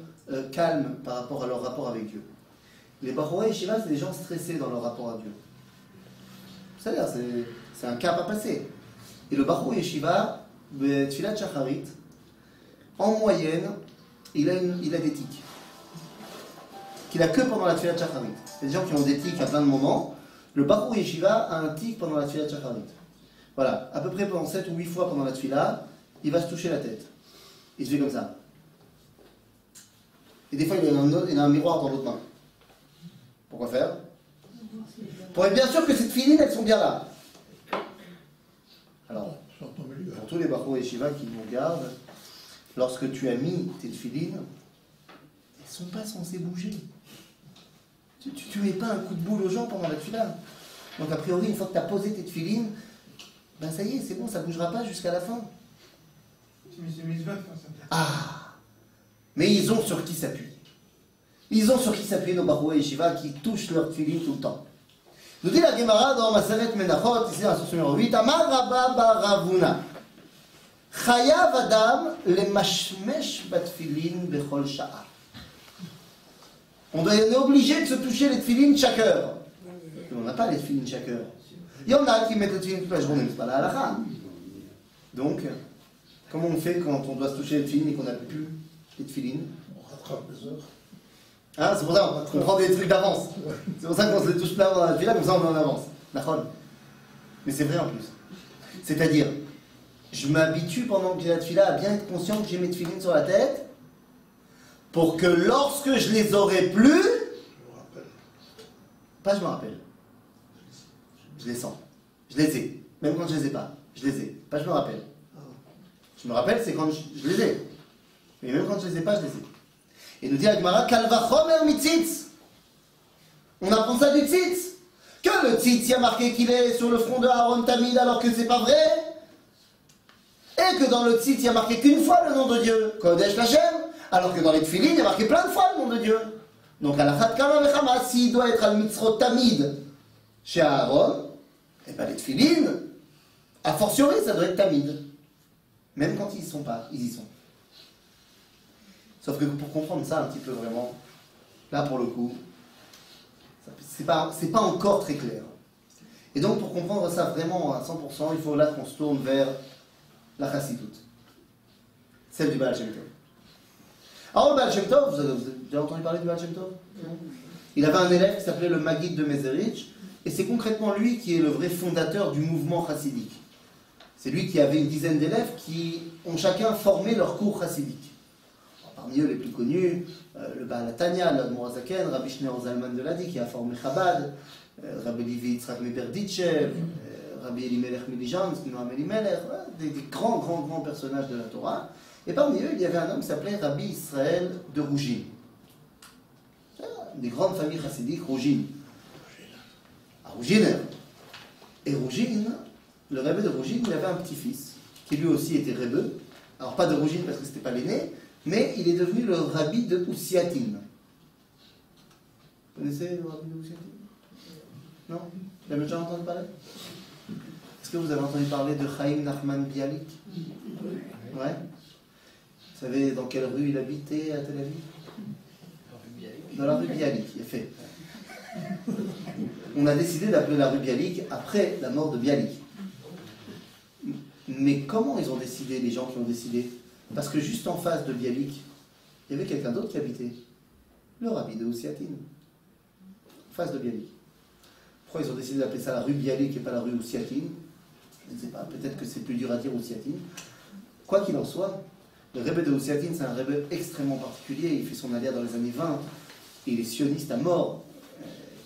A: calmes par rapport à leur rapport avec Dieu. Les bachurei yeshiva, c'est des gens stressés dans leur rapport à Dieu. C'est-à-dire, c'est un cap à passer. Et le bachurei yeshiva, Tfilat Shacharit, en moyenne, il a des tics. Qu'il a que pendant la Tfilat Shacharit. C'est des gens qui ont des tics à plein de moments. Le bachurei yeshiva a un tic pendant la Tfilat Shacharit. Voilà, à peu près pendant 7 ou 8 fois pendant la Tfila, il va se toucher la tête. Il se fait comme ça. Et des fois, il a un miroir dans l'autre main. Pourquoi faire? Pour être bien sûr que ces tfilines, elles sont bien là. Alors, pour tous les bachurei yeshiva qui nous regardent, lorsque tu as mis tes tfilines, elles ne sont pas censées bouger. Tu mets pas un coup de boule aux gens pendant la Tfila. Donc a priori, une fois que tu as posé tes tfilines, ben ça y est, c'est bon, ça ne bougera pas jusqu'à la fin. Ah! Mais ils ont sur qui s'appuyer. Ils ont sur qui s'appuyer nos bachurei yeshiva qui touchent leur tfilin tout le temps. Nous dit la Gemara dans Maseret Menachot, ici dans la source numéro 8, Amar Rabba bar Ravuna. Chayav Adam le mashmesh batfilin bechol sha'a. On est obligé de se toucher les tfilin chaque heure. On n'a pas les tfilin chaque heure. Il y en a qui mettent les tfilin toute la journée, mais c'est pas la halakha. Donc, comment on fait quand on doit se toucher les tfilin et qu'on n'a plus les tfilin?
C: On rattrape les heures.
A: Ah, c'est pour ça qu'on prend des trucs d'avance. C'est pour ça qu'on se les touche plein dans la tfila, comme ça on va en avance. D'accord? Mais c'est vrai en plus. C'est-à-dire, je m'habitue pendant que j'ai la tfila à bien être conscient que j'ai mes tfilines sur la tête, pour que lorsque je les aurai plus,
C: Je me rappelle.
A: pas je me rappelle. Je les sens. Je les ai. Même quand je les ai pas. Je les ai. Pas je me rappelle. Je me rappelle, c'est quand je les ai. Mais même quand je les ai pas, je les ai. Et nous dit Agmara, Kalvachomer mitzitz. On apprend ça du tzitz. Que le tzitz, il y a marqué qu'il est sur le front de Aaron Tamid alors que c'est pas vrai. Et que dans le tzitz, il y a marqué qu'une fois le nom de Dieu, Kodesh Lachem, alors que dans les tfilines, il y a marqué plein de fois le nom de Dieu. Donc à la Chat Kama Vechama, s'il doit être al mitzrot Tamid chez Aaron, et bien les tfilines, a fortiori, ça doit être Tamid. Même quand ils y sont pas, ils y sont. Sauf que pour comprendre ça un petit peu vraiment, là pour le coup, c'est pas encore très clair. Et donc pour comprendre ça vraiment à 100%, il faut là qu'on se tourne vers la Chassidut, celle du Baal Shem Tov. Alors le Baal Shem Tov, vous avez déjà entendu parler du Baal Shem Tov? Il avait un élève qui s'appelait le Maggid de Mezerich, et c'est concrètement lui qui est le vrai fondateur du mouvement chassidique. C'est lui qui avait une dizaine d'élèves qui ont chacun formé leur cours chassidique. Parmi eux les plus connus, le Baal Tanya, l'Admor Hazaken, Rabbi Shneur Zalman de Ladi qui a formé Chabad, Rabbi Levi Yitzhak Meperditchev, Rabbi Elimelech Milijan, Noam Elimelech, des grands personnages de la Torah. Et parmi eux, il y avait un homme qui s'appelait Rabbi Israël de Rougine. Des grandes familles chassidiques, Rougine. À Rougine. Et Rougine, le Rebbe de Rougine, il avait un petit-fils, qui lui aussi était Rebbe. Alors pas de Rougine parce que c'était pas l'aîné, mais il est devenu le Rabbi de Oussiatin. Vous connaissez le Rabbi de Oussiatin? Non? Vous avez déjà entendu parler? Est-ce que vous avez entendu parler de Chaim Nachman Bialik? Ouais. Vous savez dans quelle rue il habitait à Tel Aviv? dans la rue Bialik, il est fait. On a décidé d'appeler la rue Bialik après la mort de Bialik. Mais comment ils ont décidé, les gens qui ont décidé? Parce que juste en face de Bialik, il y avait quelqu'un d'autre qui habitait. Le rabbi de Oussiatine. En face de Bialik. Pourquoi ils ont décidé d'appeler ça la rue Bialik et pas la rue Oussiatine? Je ne sais pas, peut-être que c'est plus dur à dire Oussiatine. Quoi qu'il en soit, le rebbe de Oussiatine, c'est un rebbe extrêmement particulier. Il fait son alia dans les années 20. Et il est sioniste à mort.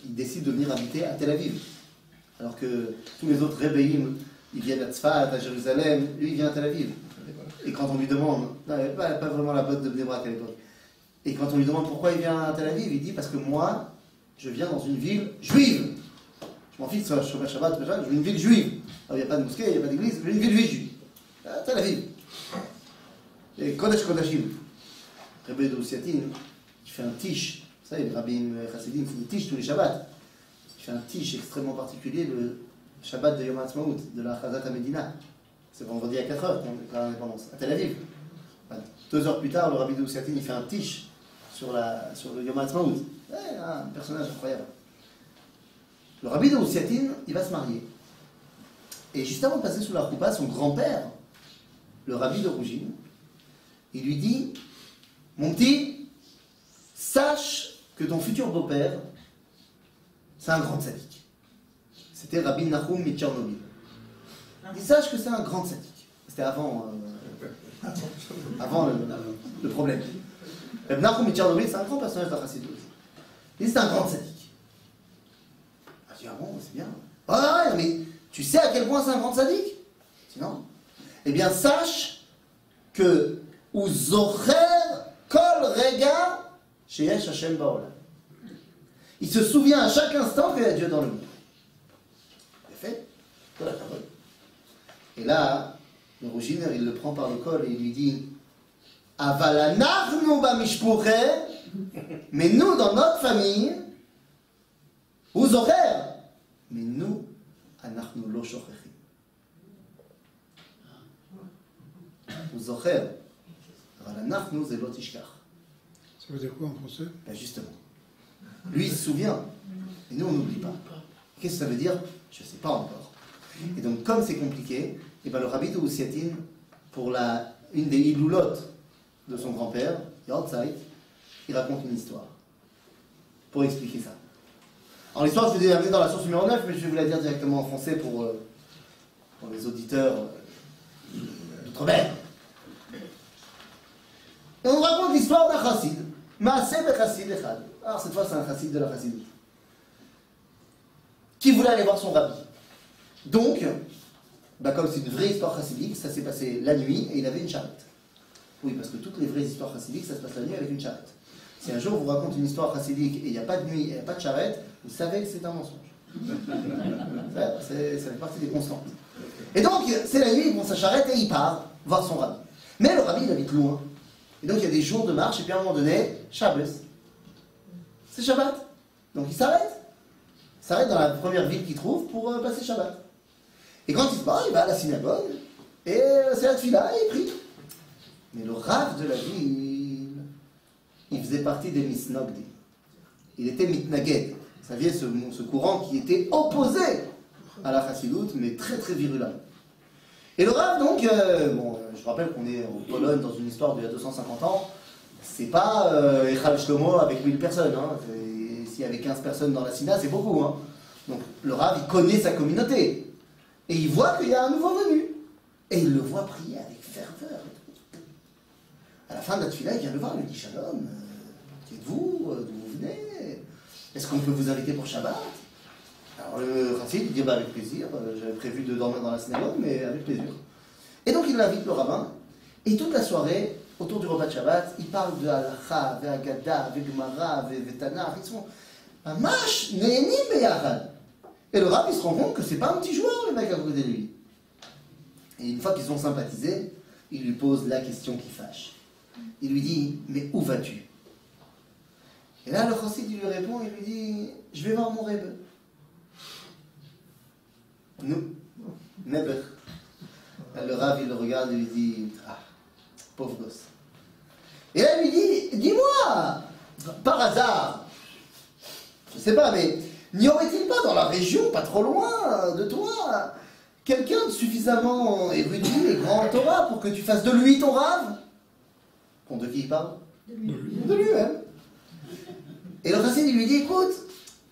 A: Il décide de venir habiter à Tel Aviv. Alors que tous les autres rebbeim, ils viennent à Tzfat, à Jérusalem. Lui, il vient à Tel Aviv. Et quand on lui demande, non, il n'avait pas vraiment la botte de Bnei Brak à l'époque. Et quand on lui demande pourquoi il vient à Tel Aviv, il dit parce que moi, je viens dans une ville juive. Je m'en fiche sur Shabbat, je viens d'une ville juive. Alors, il n'y a pas de mosquée, il n'y a pas d'église, mais une ville juive. À Tel Aviv. Et Kodesh Kodashim. Rebbe de Oussiatine, il fait un tiche. Vous savez, les rabbins chassidim font des tiches tous les Shabbats. Il fait un tiche extrêmement particulier le Shabbat de Yom HaAtzmaut, de la Chazat HaMedina. C'est vendredi à 4h qu'on déclare l'indépendance, à Tel Aviv. 2 heures plus tard, le rabbi de Oussiatine, il fait un tiche sur le Yom HaAtzmaut. Ouais, un personnage incroyable. Le rabbi de Oussiatine, il va se marier. Et juste avant de passer sous la roupa, son grand-père, le rabbi de Rougine, il lui dit, mon petit, sache que ton futur beau-père, c'est un grand tzaddik. C'était Rabbi Nahum Mitchernobyl. Il dit, sache que c'est un grand tzaddik. C'était avant le problème. Rabbi Nahum Mitchernobyl, c'est un grand personnage de la Chassidut. Il dit, c'est un grand tzaddik. Ah, je dis, ah bon, c'est bien. Ah ouais, mais tu sais à quel point c'est un grand tzaddik? Sinon, eh bien, sache que ou zocher kol rega sheyesh Hashem ba'olam. Il se souvient à chaque instant qu'il y a Dieu dans le monde. C'est fait. Et là, le Rouginer, il le prend par le col et il lui dit Aval anachnu bamishpuche, mais nous, dans notre famille, ou zocher, mais nous, anachnu lo shochechim. Ou zocher. Ça
C: veut dire quoi en français?
A: Ben justement. Lui, il se souvient. Et nous, on n'oublie pas. Qu'est-ce que ça veut dire? Je ne sais pas encore. Et donc, comme c'est compliqué, et ben, le rabbi de Oussiatine, pour une des iloulotes de son grand-père, Yortzeit, il raconte une histoire. Pour expliquer ça. Alors, l'histoire, je vais l'amener dans la source numéro 9, mais je vais vous la dire directement en français pour les auditeurs d'outre-mer. Et on raconte l'histoire d'un chassid, Maaseh bechassid echad. Alors cette fois c'est un chassid de la chassidut, qui voulait aller voir son rabbi. Donc, comme c'est une vraie histoire chassidique, ça s'est passé la nuit et il avait une charrette. Oui, parce que toutes les vraies histoires chassidiques, ça se passe la nuit avec une charrette. Si un jour vous raconte une histoire chassidique et il n'y a pas de nuit et il n'y a pas de charrette, vous savez que c'est un mensonge. Ça fait partie des constantes. Et donc, c'est la nuit, il prend sa charrette et il part voir son rabbi. Mais le rabbi, il habite loin. Et donc il y a des jours de marche, et puis à un moment donné, Shabbos, c'est Shabbat. Donc il s'arrête. Il s'arrête dans la première ville qu'il trouve pour passer Shabbat. Et quand il se bat, il va à la synagogue, et c'est la tfila, et il prie. Mais le rav de la ville, il faisait partie des misnogdim. Il était mitnaged. Vous saviez, ce courant qui était opposé à la chassidut, mais très très virulent. Et le Rav, donc, je rappelle qu'on est en Pologne dans une histoire d'il y a 250 ans, c'est pas Echal Shlomo avec 1000 personnes. Hein. S'il y avait 15 personnes dans la Sina, c'est beaucoup. Hein. Donc le Rav, il connaît sa communauté. Et il voit qu'il y a un nouveau venu. Et il le voit prier avec ferveur. À la fin de la tefila, il vient le voir, il lui dit Shalom, qui êtes-vous? D'où vous venez? Est-ce qu'on peut vous inviter pour Shabbat? Alors le chassid, il dit avec plaisir, j'avais prévu de dormir dans la synagogue, mais avec plaisir. Et donc il invite le rabbin, et toute la soirée, autour du repas de Shabbat, il parle de Halacha, de Haggadah, de Gemara, de Tanakh, ils sont mamash, ne'enim beyachad. Et le rabbin, il se rend compte que c'est pas un petit joueur, le mec à côté de lui. Et une fois qu'ils ont sympathisé, il lui pose la question qui fâche. Il lui dit, mais où vas-tu? Et là, le chassid, il lui répond, il lui dit, je vais voir mon rebbe. Nous, Neber. Le Rav, il le regarde et lui dit, ah, pauvre gosse. Et là, il lui dit, dis-moi, par hasard, sais pas, mais n'y aurait-il pas dans la région, pas trop loin de toi, quelqu'un de suffisamment érudit et grand en Torah pour que tu fasses de lui ton rave? Bon, de qui il parle? De lui-même. Et le chassid, il lui dit, écoute,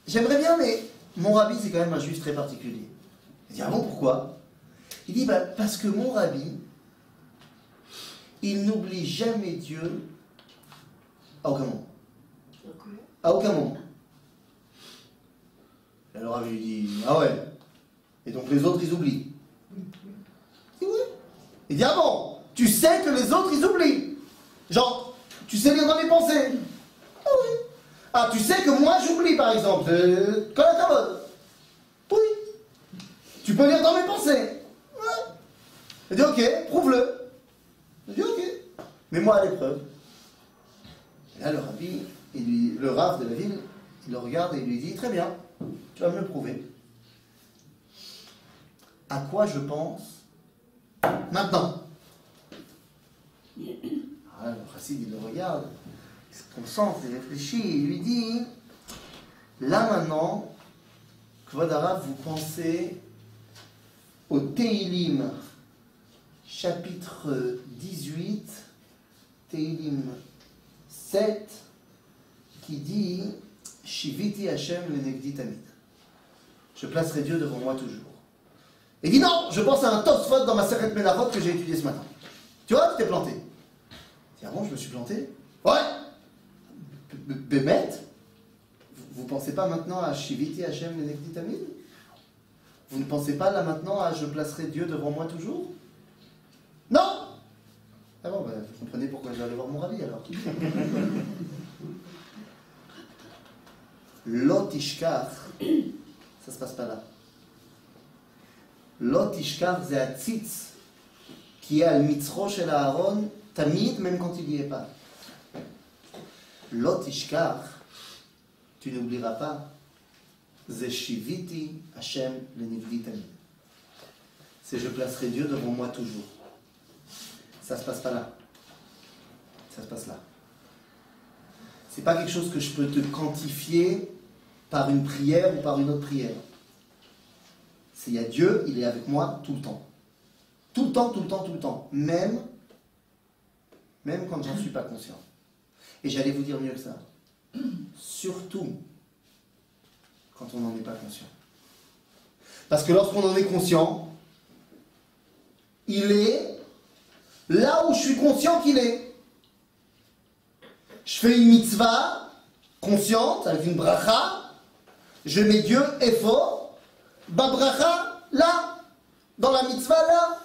A: j'aimerais bien, mais mon rabbi, c'est quand même un juif très particulier. Il dit, ah bon, pourquoi? Il dit, bah, parce que mon rabbi, il n'oublie jamais Dieu à aucun moment. À aucun moment. Et alors, le rabbi lui dit, ah ouais. Et donc les autres, ils oublient. Il dit, oui. Il dit, ah bon, tu sais que les autres, ils oublient. Genre, tu sais lire dans mes pensées. Ah oui. Ah, tu sais que moi, j'oublie, par exemple. Quand la carotte. Oui. Tu peux lire dans mes pensées. Ouais. Il dit, ok, prouve-le. Il dit, ok. Mets-moi à l'épreuve. Et là, le rabbi, le rav de la ville, il le regarde et il lui dit, très bien, tu vas me le prouver. À quoi je pense maintenant? Ah, le chassid, il le regarde, il se concentre, il réfléchit, il lui dit, là maintenant, Kvod Harav, vous pensez au Teilim, chapitre 18, Teilim 7, qui dit Shiviti Hashem lenegdi tamid. Je placerai Dieu devant moi toujours. Il dit non, je pense à un Tosfot dans ma Seret Menachot que j'ai étudié ce matin. Tu vois, tu t'es planté. Il dit, ah bon, je me suis planté? Ouais. Bémet, vous ne pensez pas maintenant à Shiviti Hashem lenegdi tamid? Vous ne pensez pas là maintenant à je placerai Dieu devant moi toujours? Non. Ah bon, vous comprenez pourquoi je vais aller voir mon rabbi alors. Lot ishkar, ça se passe pas là. Lot ishkar, c'est un tzitz qui est al mitzro shel Aaron, tamid, même quand il n'y est pas. Lot ishkar, tu n'oublieras pas, c'est shiviti Hashem lenivdi tamid. C'est je placerai Dieu devant moi toujours. Ça se passe pas là. Ça se passe là. C'est pas quelque chose que je peux te quantifier par une prière ou par une autre prière. C'est il y a Dieu, il est avec moi tout le temps. Tout le temps, tout le temps, tout le temps. Même quand j'en suis pas conscient. Et j'allais vous dire mieux que ça. Surtout quand on n'en est pas conscient. Parce que lorsqu'on en est conscient, il est là où je suis conscient qu'il est. Je fais une mitzvah consciente, avec une bracha, je mets Dieu effort, ba bracha, là, dans la mitzvah, là.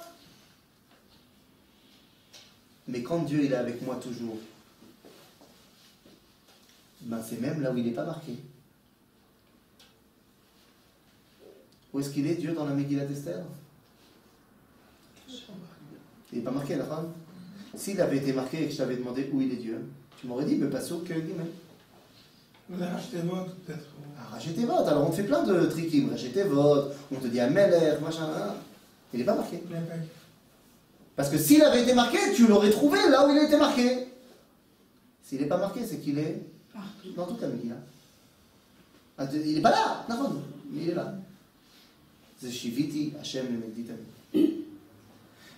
A: Mais quand Dieu il est avec moi toujours, ben c'est même là où il n'est pas marqué. Où est-ce qu'il est, Dieu, dans la Megillat Esther? Il n'est pas marqué à la fin. S'il avait été marqué et que je t'avais demandé où il est Dieu, tu m'aurais dit, mais pas sûr que Guillemets.
B: Vous avez racheté votre, peut-être.
A: Ah, rachetez votre. Alors on te fait plein de trikim. Rachetez votre. On te dit à Meller, machin. Il n'est pas marqué. Parce que s'il avait été marqué, tu l'aurais trouvé là où il était marqué. S'il n'est pas marqué, c'est qu'il est dans toute la Megillah. Ah, il n'est pas là, non, mais il est là. C'est Shiviti Hashem lenegdi tamid.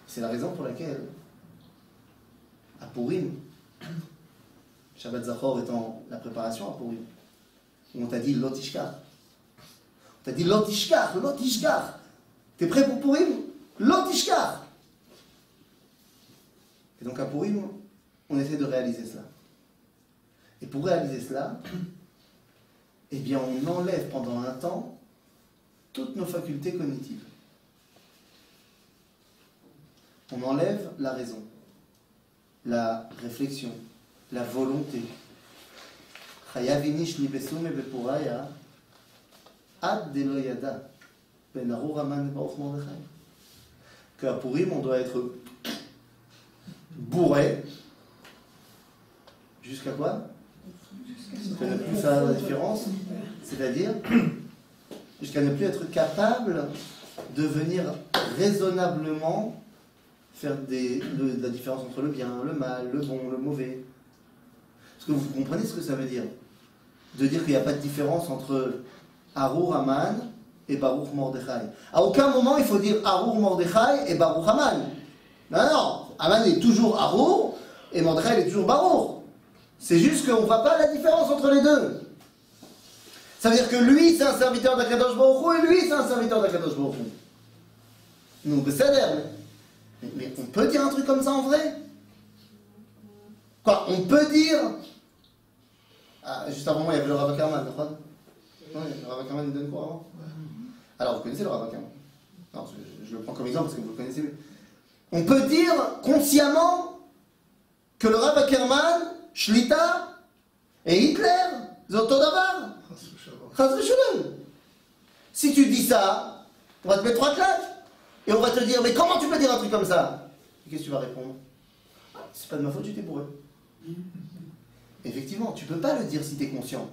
A: C'est la raison pour laquelle, à Purim, Shabbat Zachor étant la préparation à Purim, où on t'a dit Lot Ishkar. On t'a dit Lot Ishkar, Lot Ishkar. T'es prêt pour Purim? Lot Ishkar. Et donc à Purim, on essaie de réaliser cela. Et pour réaliser cela, eh bien on enlève pendant un temps toutes nos facultés cognitives. On enlève la raison, la réflexion, la volonté. Chayavinish nibesume bepuraya ad delo yada ben arur aman baruch mordechai. Qu'à Purim, on doit être bourré jusqu'à quoi? Jusqu'à ne plus faire la différence, c'est-à-dire jusqu'à ne plus être capable de venir raisonnablement faire la différence entre le bien, le mal, le bon, le mauvais. Est-ce que vous comprenez ce que ça veut dire? de dire qu'il n'y a pas de différence entre Arur Haman et Baruch Mordechai. À aucun moment il faut dire Arur Mordechai et Baruch Haman. Non, non, Haman est toujours Arur et Mordechai est toujours Baruch. C'est juste qu'on ne voit pas la différence entre les deux. Ça veut dire que lui c'est un serviteur d'Akadosh Baruch Hu et lui c'est un serviteur d'Akadosh Baruch Hu. Nous, mais on peut dire un truc comme ça en vrai? Quoi, on peut dire... Ah, juste avant moi, il y avait le Rav Ackerman, d'accord? Oui, le Rav Ackerman, il donne quoi avant? Alors, vous connaissez le Rav Ackerman? Non, je le prends comme exemple parce que vous le connaissez mieux. On peut dire consciemment que le Rav Ackerman, Shlita et Hitler, Zotodavar. Si tu dis ça, on va te mettre 3 claques. Et on va te dire, mais comment tu peux dire un truc comme ça? Et qu'est-ce que tu vas répondre? C'est pas de ma faute, j'étais bourré. Effectivement, tu peux pas le dire si tu es conscient.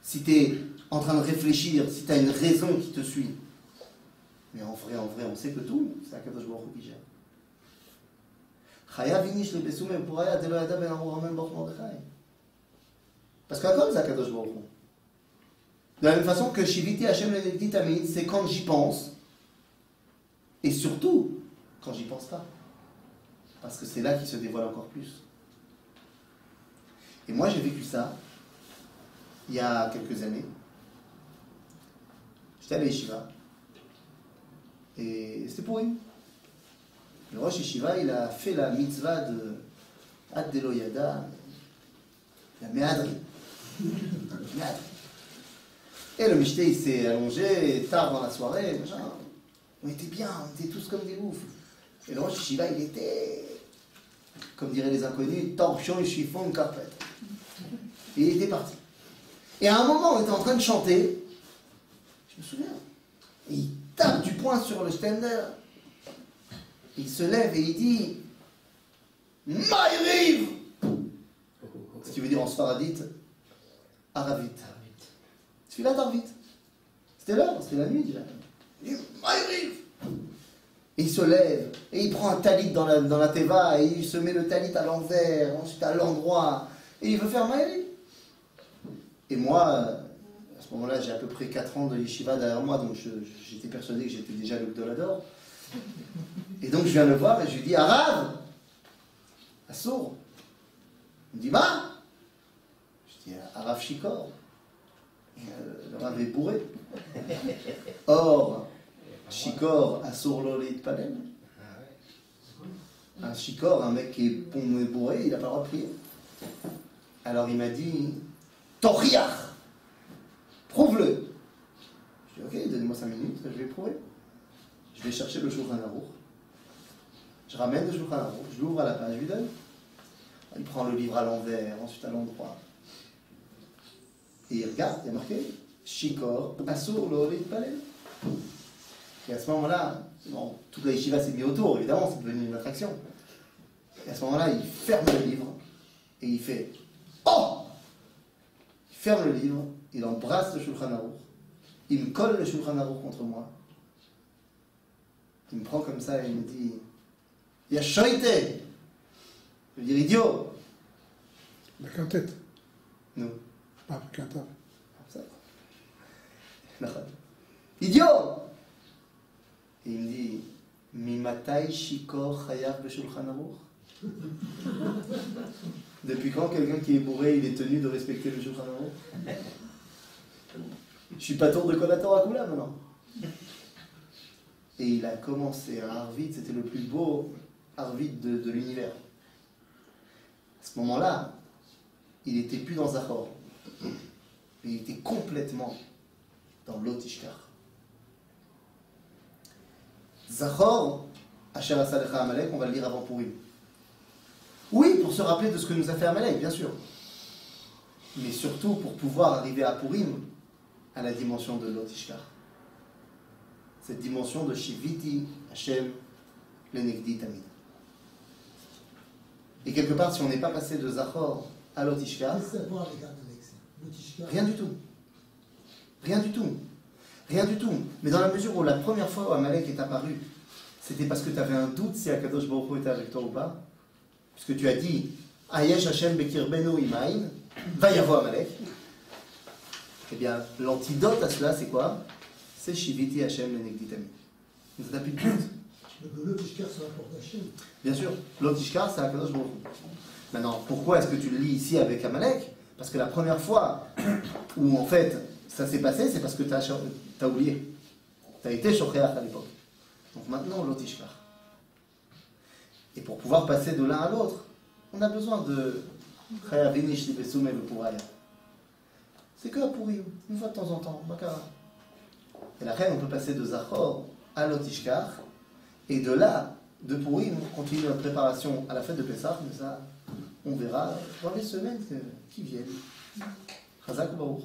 A: Si tu es en train de réfléchir, si tu as une raison qui te suit. Mais en vrai, on sait que tout, c'est Akadosh Baruch Hu qui gère. Parce qu'à cause d'Akadosh Baruch Hu. De la même façon que Shiviti Hashem Lenegdi Tamid, c'est quand j'y pense, et surtout quand j'y pense pas. Parce que c'est là qu'il se dévoile encore plus. Et moi j'ai vécu ça il y a quelques années. J'étais à l'Yeshiva et c'était pour lui. Le Rosh Yeshiva, il a fait la mitzvah de Ad Delo Yada, la Méadri. Et le Mishté il s'est allongé tard dans la soirée. Machin. On était bien, on était tous comme des oufs. Et le Rosh Yeshiva, il était, comme diraient les inconnus, torchon et chiffon, carpet. Et il était parti. Et à un moment, on était en train de chanter. Je me souviens. Et il tape du poing sur le stender. Il se lève et il dit Maïriv. Ce qui veut dire en sfaradite Aravit. Celui-là d'Arvit. C'était l'heure, c'était la nuit déjà. Il dit Maïriv. Et il se lève et il prend un talit dans la teva et il se met le talit à l'envers, ensuite à l'endroit. Et il veut faire Maïriv. Et moi, à ce moment-là, j'ai à peu près 4 ans de yeshiva derrière moi, donc j'étais persuadé que j'étais déjà le Gdolador. Et donc je viens le voir et je lui dis Arav, Assour. Il me dit Ma. Je dis Arav Shikor. Et le Rav est bourré. Or, Shikor, Assour lo leitpalel. Un Shikor, un mec qui est bourré, il n'a pas le droit de prier. Alors il m'a dit Toriach, prouve-le. Je dis ok, donnez-moi 5 minutes, je vais prouver. Je vais chercher le Shulchan Aruch. Je ramène le Shulchan Aruch, je l'ouvre à la page, je lui donne. Il prend le livre à l'envers, ensuite à l'endroit. Et il regarde, il y a marqué Shikor, Assour lo leitpalel. Et à ce moment-là, bon, toute la yeshiva s'est mise autour, évidemment, c'est devenu une attraction. Et à ce moment-là, il ferme le livre et il fait Oh! Il ferme le livre, il embrasse le Shulchan Aruch, il me colle le Shulchan Aruch contre moi. Il me prend comme ça et il me dit Yashoite! Je veux dire idiot!
C: La quintette.
A: Non.
C: Ah, la quintette.
A: Comme ça. Idiot! Et il me dit Mimatai Shikor Chayav Beshulchan Aruch? Depuis quand quelqu'un qui est bourré, il est tenu de respecter le Shulchan Aruch? Je suis pas tour de Kolator à Kula maintenant. Et il a commencé à Arvit, c'était le plus beau Arvit de l'univers. À ce moment-là, il était plus dans Zachor. Il était complètement dans l'Otishkar. Zachor, Asher Asalecha Amalek, on va le lire avant Purim. Oui, pour se rappeler de ce que nous a fait Amalek, bien sûr. Mais surtout pour pouvoir arriver à Purim, à la dimension de l'Otishkar. Cette dimension de Shiviti Hashem Lenegdi Tamid. Et quelque part, si on n'est pas passé de Zachor à l'Otishkar, rien du tout. Rien du tout. Rien du tout. Mais dans la mesure où la première fois où Amalek est apparu, c'était parce que tu avais un doute si Akadosh Baruch Hu était avec toi ou pas. Puisque tu as dit Ayesh Hashem Bekir Beno Imain, va y avoir Amalek. Eh bien, l'antidote à cela, c'est quoi? C'est Shiviti Hashem Lenegditami. Vous n'avez plus de doute.
F: Le Tishkar, c'est rapport d'Hachem.
A: Bien sûr, l'Otishkar, c'est Akadosh Baruch Hu. Maintenant, pourquoi est-ce que tu le lis ici avec Amalek? Parce que la première fois où en fait ça s'est passé, c'est parce que tu as oublié. Tu as été Shochéach à l'époque. Donc maintenant, l'Otishkar. Et pour pouvoir passer de l'un à l'autre, on a besoin de Chayavinish Libesum et le Pouraya. C'est que à Purim, une fois de temps en temps, Bakara. Et la reine, on peut passer de Zachor à l'Otishkar. Et de là, de Purim, on continue notre préparation à la fête de Pessah, mais ça, on verra dans les semaines qui viennent. Chazak Baruch.